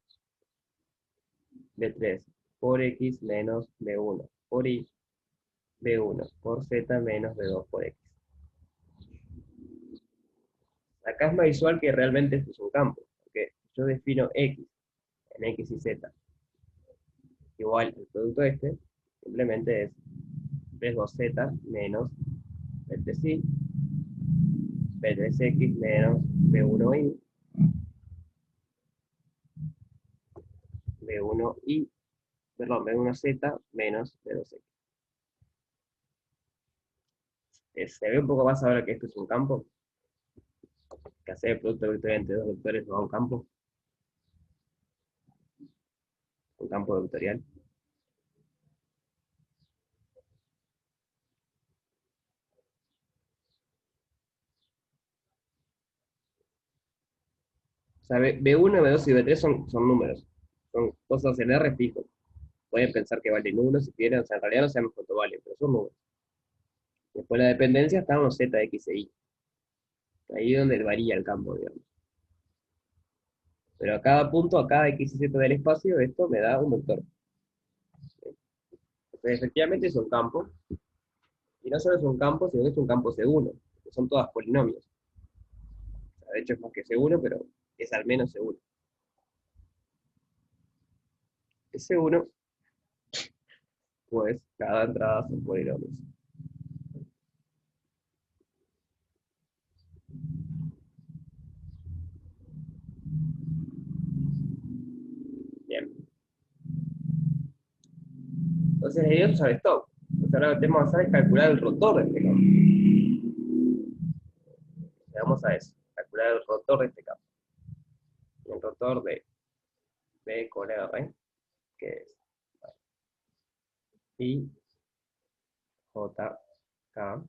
Speaker 1: B3 por X menos B1 por Y, B1 por Z menos B2 por X. Acá es más visual que realmente esto es un campo, porque yo defino X en X y Z igual el producto este, simplemente es B2Z menos B3Y, B3X menos B1Y, B1Y, perdón, B1Z menos B2X. Se ve un poco más ahora que esto es un campo, que hacer el producto vectorial entre dos vectores no da un campo vectorial. O sea, B1, B2 y B3 son números, son cosas en R fijos. Pueden pensar que valen 1 si quieren, o sea, en realidad no sabemos cuánto valen, pero son números. Después la dependencia está en los Z, X e Y. Ahí es donde varía el campo, digamos. Pero a cada punto, a cada X y Z del espacio, esto me da un vector. Entonces, efectivamente es un campo, y no solo es un campo, sino que es un campo C1, que son todas polinomios. O sea, de hecho es más que C1, pero es al menos C1. Es C1, pues cada entrada son polinomios. Bien. Entonces, ahí vamos a Stokes. Entonces, ahora lo que tenemos que hacer es calcular el rotor de este campo. Le vamos a eso, calcular el rotor de este campo. El rotor de B con R, que es I, J, K,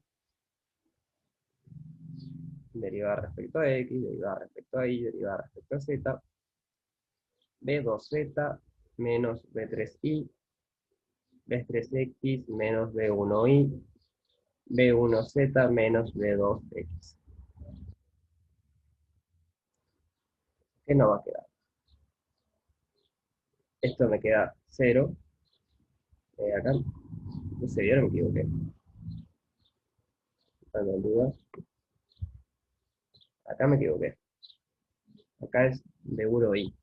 Speaker 1: derivada respecto a X, derivada respecto a Y, derivada respecto a Z, B2Z menos B3Y, B3X menos B1Y, B1Z menos B2X. ¿Qué nos va a quedar? Esto me queda 0. Acá, no se vieron, me equivoqué. Dando en duda. Acá me equivoqué. Acá es B1Y.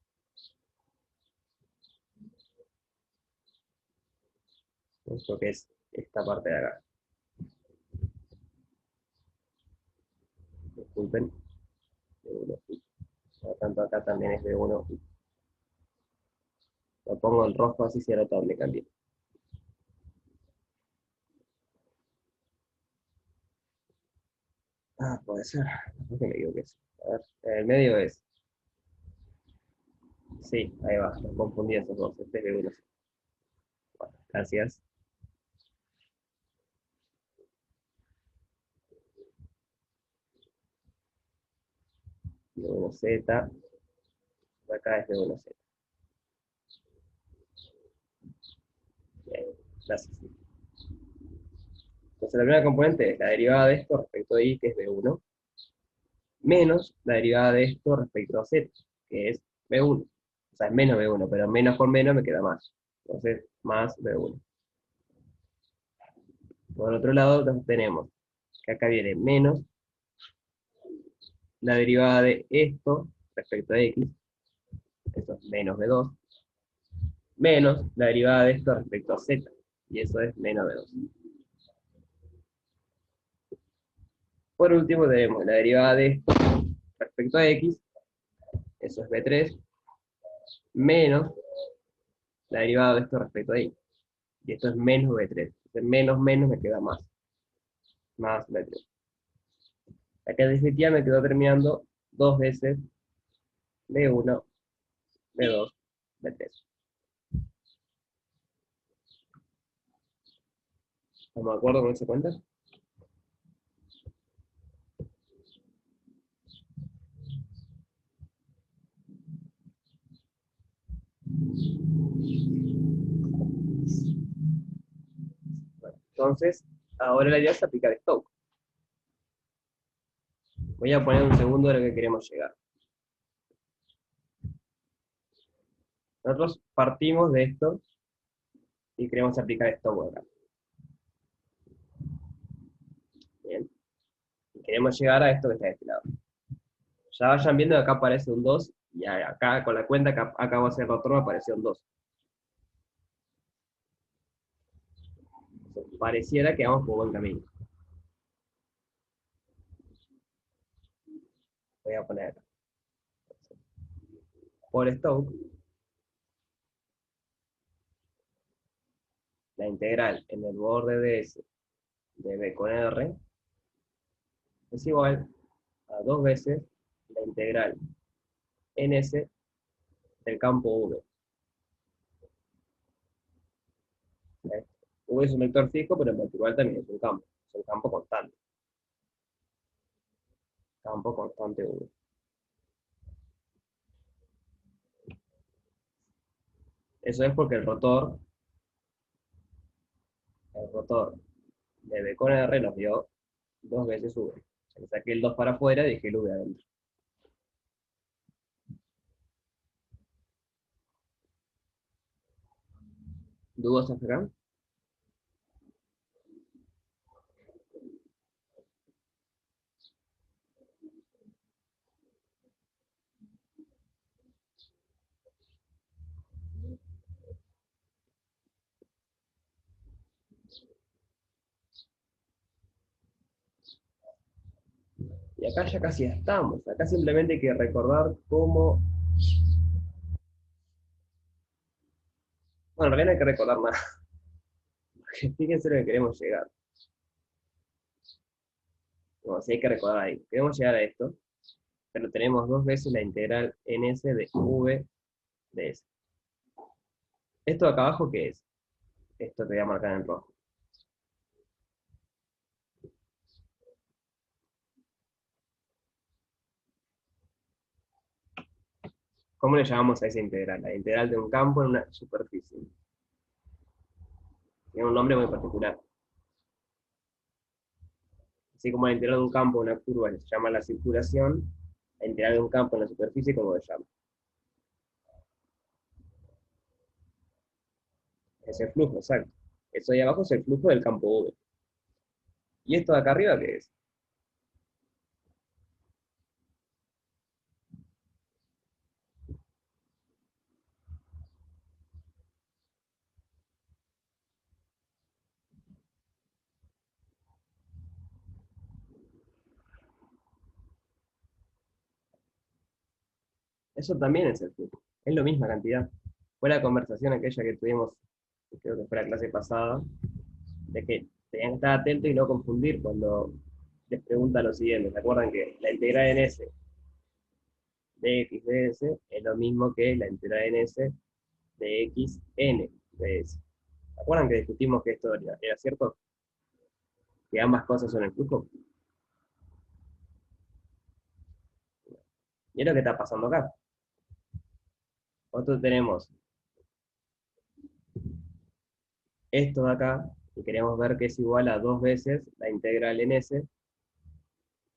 Speaker 1: Esto que es esta parte de acá. Disculpen. B1Y. Por lo tanto, acá también es B1Y. Lo pongo en rojo así se nota donde cambié. Ah, puede ser. ¿Por qué me equivoqué? A ver, en el medio es. Sí, ahí va. Me confundí esos dos. Este es B1. Bueno, gracias. B1Z. Acá es B1Z. Bien, gracias. Entonces la primera componente es la derivada de esto respecto a y, que es B1, menos la derivada de esto respecto a z, que es B1. O sea, es menos B1, pero menos por menos me queda más. Entonces, más B1. Por el otro lado, entonces tenemos que acá viene menos la derivada de esto respecto a x, eso es menos B2, menos la derivada de esto respecto a z, y eso es menos B2. Por último tenemos la derivada de esto respecto a x, eso es B3, menos la derivada de esto respecto a y. Y esto es menos B3. Entonces, menos menos me queda más. Más B3. Acá en definitiva me quedó terminando dos veces B1, B2, B3. ¿Estamos de acuerdo con esa cuenta? Bueno, entonces, ahora la idea es aplicar Stokes. Voy a poner un segundo de lo que queremos llegar. Nosotros partimos de esto y queremos aplicar Stokes acá. Bien. Y queremos llegar a esto que está de este lado. Ya vayan viendo que acá aparece un 2 y acá con la cuenta que acabo de hacer el rotor me apareció un 2. Pareciera que vamos por buen camino. Voy a poner acá. Por Stokes, la integral en el borde de S de B con R es igual a dos veces la integral en S del campo V. V es un vector fijo, pero en particular también es un campo constante. Campo constante V. Eso es porque el rotor de B con R nos dio dos veces V. Le saqué el 2 para afuera y dejé el V adentro. ¿Dudas hasta acá? Y acá ya casi estamos. Acá simplemente hay que recordar cómo... Bueno, en realidad no hay que recordar nada. Fíjense lo que queremos llegar. Bueno, sí hay que recordar ahí. Queremos llegar a esto, pero tenemos dos veces la integral en S de V de S. ¿Esto de acá abajo qué es? Esto te voy a marcar en rojo. ¿Cómo le llamamos a esa integral? La integral de un campo en una superficie. Tiene un nombre muy particular. Así como la integral de un campo en una curva se llama la circulación, la integral de un campo en la superficie, ¿cómo se llama? Es el flujo, exacto. Eso de abajo es el flujo del campo V. ¿Y esto de acá arriba qué es? Eso también es el flujo. Es la misma cantidad. Fue la conversación aquella que tuvimos, creo que fue la clase pasada, de que tenían que estar atentos y no confundir cuando les pregunta lo siguiente. ¿Se acuerdan que la integral en S de x de S es lo mismo que la integral en S de x n de S? ¿Se acuerdan que discutimos que esto era cierto? Que ambas cosas son el flujo. Y es lo que está pasando acá. Nosotros tenemos esto de acá, y queremos ver que es igual a 2 veces la integral en S.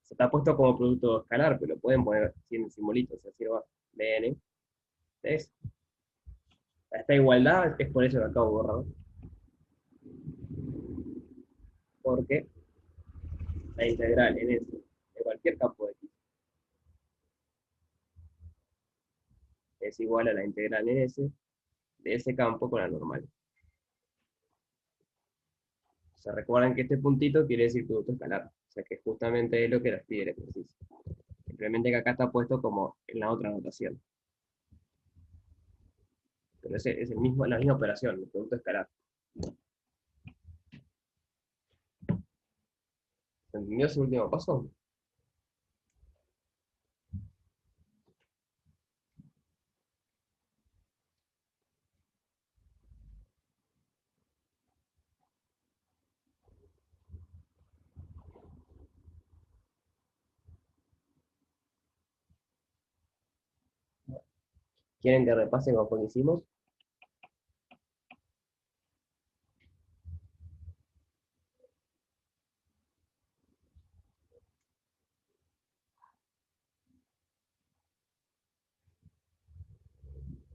Speaker 1: Se está puesto como producto escalar, pero lo pueden poner sin simbolitos, así va de n. ¿Ves? Esta igualdad es por eso que acabo borrado. Porque la integral en S de cualquier campo de x es igual a la integral en S de ese campo con la normal. Se recuerdan que este puntito quiere decir producto escalar. O sea que justamente es lo que nos pide el ejercicio. Simplemente que acá está puesto como en la otra notación. Pero es el mismo, la misma operación, el producto escalar. ¿Se entendió ese último paso? ¿Quieren que repase con lo que hicimos?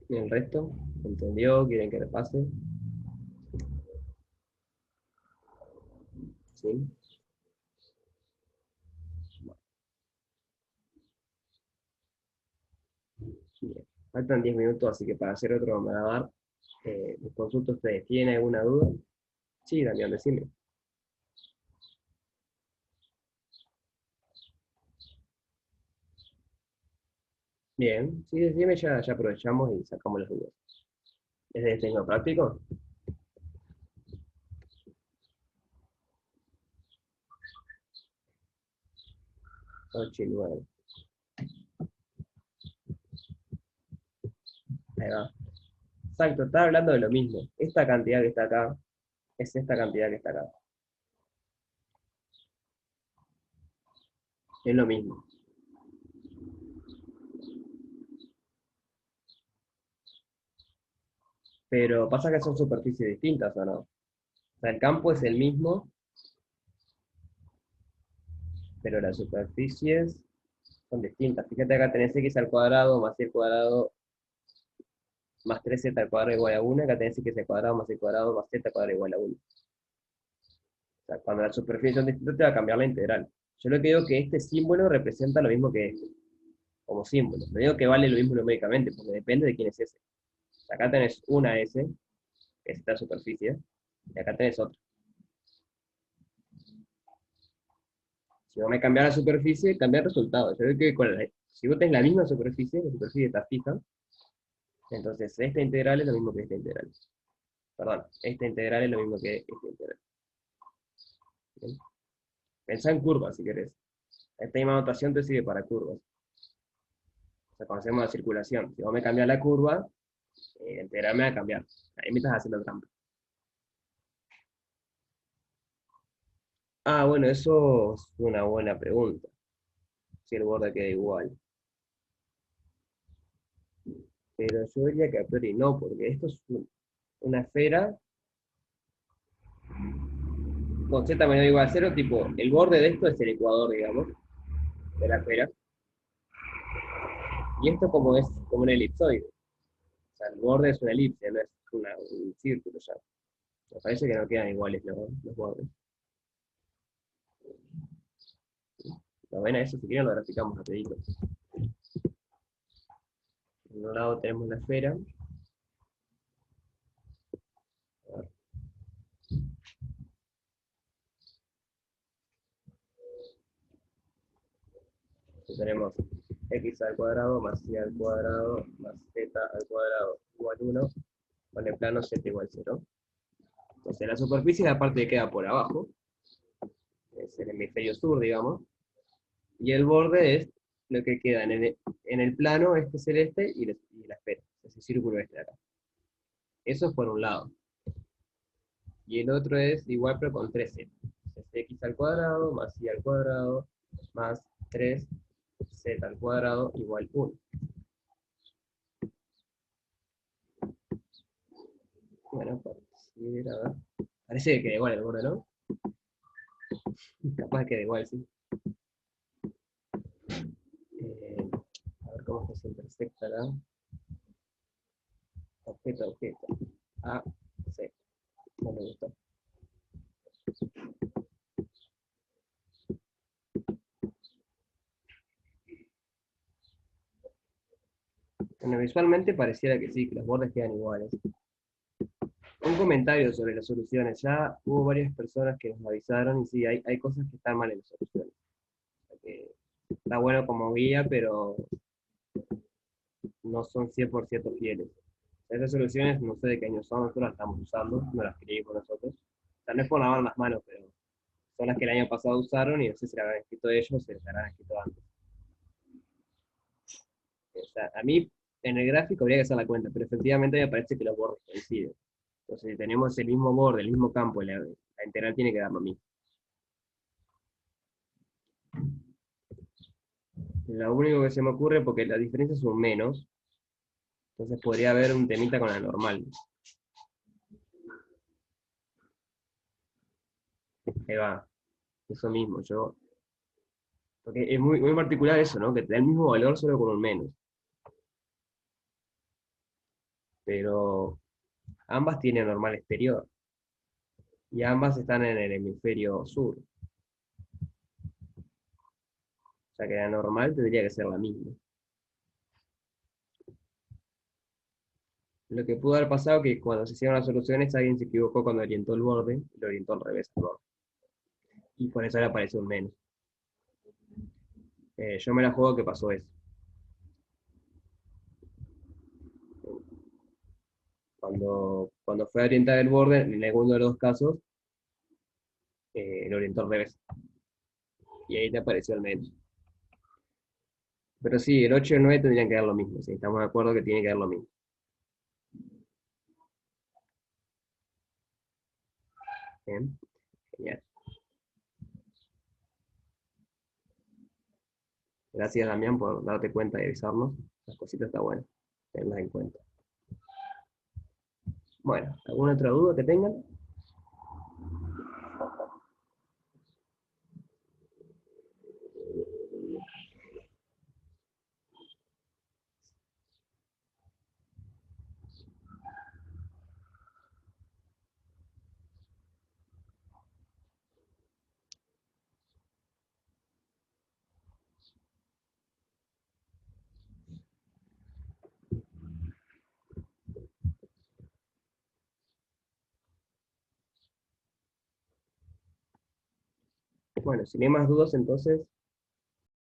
Speaker 1: ¿Y el resto? ¿Entendió? ¿Quieren que repase? ¿Sí? Bien. Faltan 10 minutos, así que para hacer otro me va a dar. Les consulto a ustedes. ¿Tienen alguna duda? Sí, Damián, decime. Bien, sí, decime, ya aprovechamos y sacamos las dudas. ¿Es de diseño práctico? 8 y 9. Ahí va. Exacto, está hablando de lo mismo. Esta cantidad que está acá es esta cantidad que está acá. Es lo mismo. Pero pasa que son superficies distintas, ¿o no? O sea, el campo es el mismo, pero las superficies son distintas. Fíjate acá tenés x al cuadrado más y al cuadrado más 3z al cuadrado igual a 1. Acá tenés x al cuadrado más y al cuadrado más z al cuadrado igual a 1. O sea, cuando las superficies son distintas te va a cambiar la integral. Yo lo que digo es que este símbolo representa lo mismo que este, como símbolo. No digo que vale lo mismo numéricamente, porque depende de quién es ese. O sea, acá tenés una S, que es esta superficie, y acá tenés otra. Si vos me cambias la superficie, cambia el resultado. Yo creo que si vos tenés la misma superficie, la superficie está fija, entonces esta integral es lo mismo que esta integral. Perdón, esta integral es lo mismo que esta integral. ¿Bien? Pensá en curvas, si querés. Esta misma notación te sirve para curvas. O sea, cuando hacemos la circulación, si vos me cambias la curva, la integral me va a cambiar. Ahí me estás haciendo trampa. Ah, bueno, eso es una buena pregunta. Si el borde queda igual. Pero yo diría que a priori no, porque esto es una esfera con z menor o igual a 0, tipo, el borde de esto es el ecuador, digamos, de la esfera. Y esto como es como un elipsoide. O sea, el borde es una elipse, no es un círculo ya. Me parece que no quedan iguales los bordes. ¿Lo ven a eso? Si quieren lo graficamos rapidito. En un lado tenemos la esfera. Aquí tenemos x al cuadrado más y al cuadrado más z al cuadrado igual 1, con el plano z igual 0. Entonces la superficie es la parte que queda por abajo, es el hemisferio sur, digamos, y el borde es lo que queda en el plano este celeste y la esfera, ese círculo este de acá. Eso es por un lado. Y el otro es igual pero con 3z. Es x al cuadrado más y al cuadrado más 3z al cuadrado igual 1. Bueno, parece que queda igual el borde, ¿no? Capaz que queda igual, sí. A ver cómo se intersectará. Objeto, objeto. A, C. No me gustó. Bueno, visualmente pareciera que sí, que los bordes quedan iguales. Un comentario sobre las soluciones. Ya hubo varias personas que nos avisaron y sí, hay cosas que están mal en las soluciones. O sea que está bueno como guía, pero no son 100% fieles. Esas soluciones no sé de qué año son, nosotros las estamos usando, no las escribimos nosotros. O sea, no es por lavar las manos, pero son las que el año pasado usaron y no sé si las habrán escrito ellos o se las habrán escrito antes. O sea, a mí en el gráfico habría que hacer la cuenta, pero efectivamente me parece que los bordes coinciden. Entonces, si tenemos el mismo borde, el mismo campo, la integral tiene que dar lo mismo. Lo único que se me ocurre, porque las diferencias son menos, entonces podría haber un temita con la normal. Ahí va, eso mismo, porque es muy, muy particular eso, ¿no? Que te da el mismo valor solo con un menos. Pero ambas tienen normal exterior. Y ambas están en el hemisferio sur. O sea que la normal tendría que ser la misma. Lo que pudo haber pasado es que cuando se hicieron las soluciones alguien se equivocó cuando orientó el borde, y lo orientó al revés al borde. Y por eso le apareció un menos. Yo me la juego que pasó eso. Cuando fue a orientar el borde, en alguno de los dos casos, lo orientó al revés. Y ahí te apareció el menos. Pero sí, el 8 y el 9 tendrían que dar lo mismo. Sí, estamos de acuerdo que tiene que dar lo mismo. Bien, genial. Gracias, Damián, por darte cuenta y avisarnos. Las cositas está bueno. Tenerlas en cuenta. Bueno, ¿alguna otra duda que tengan? Bueno, si no hay más dudas, entonces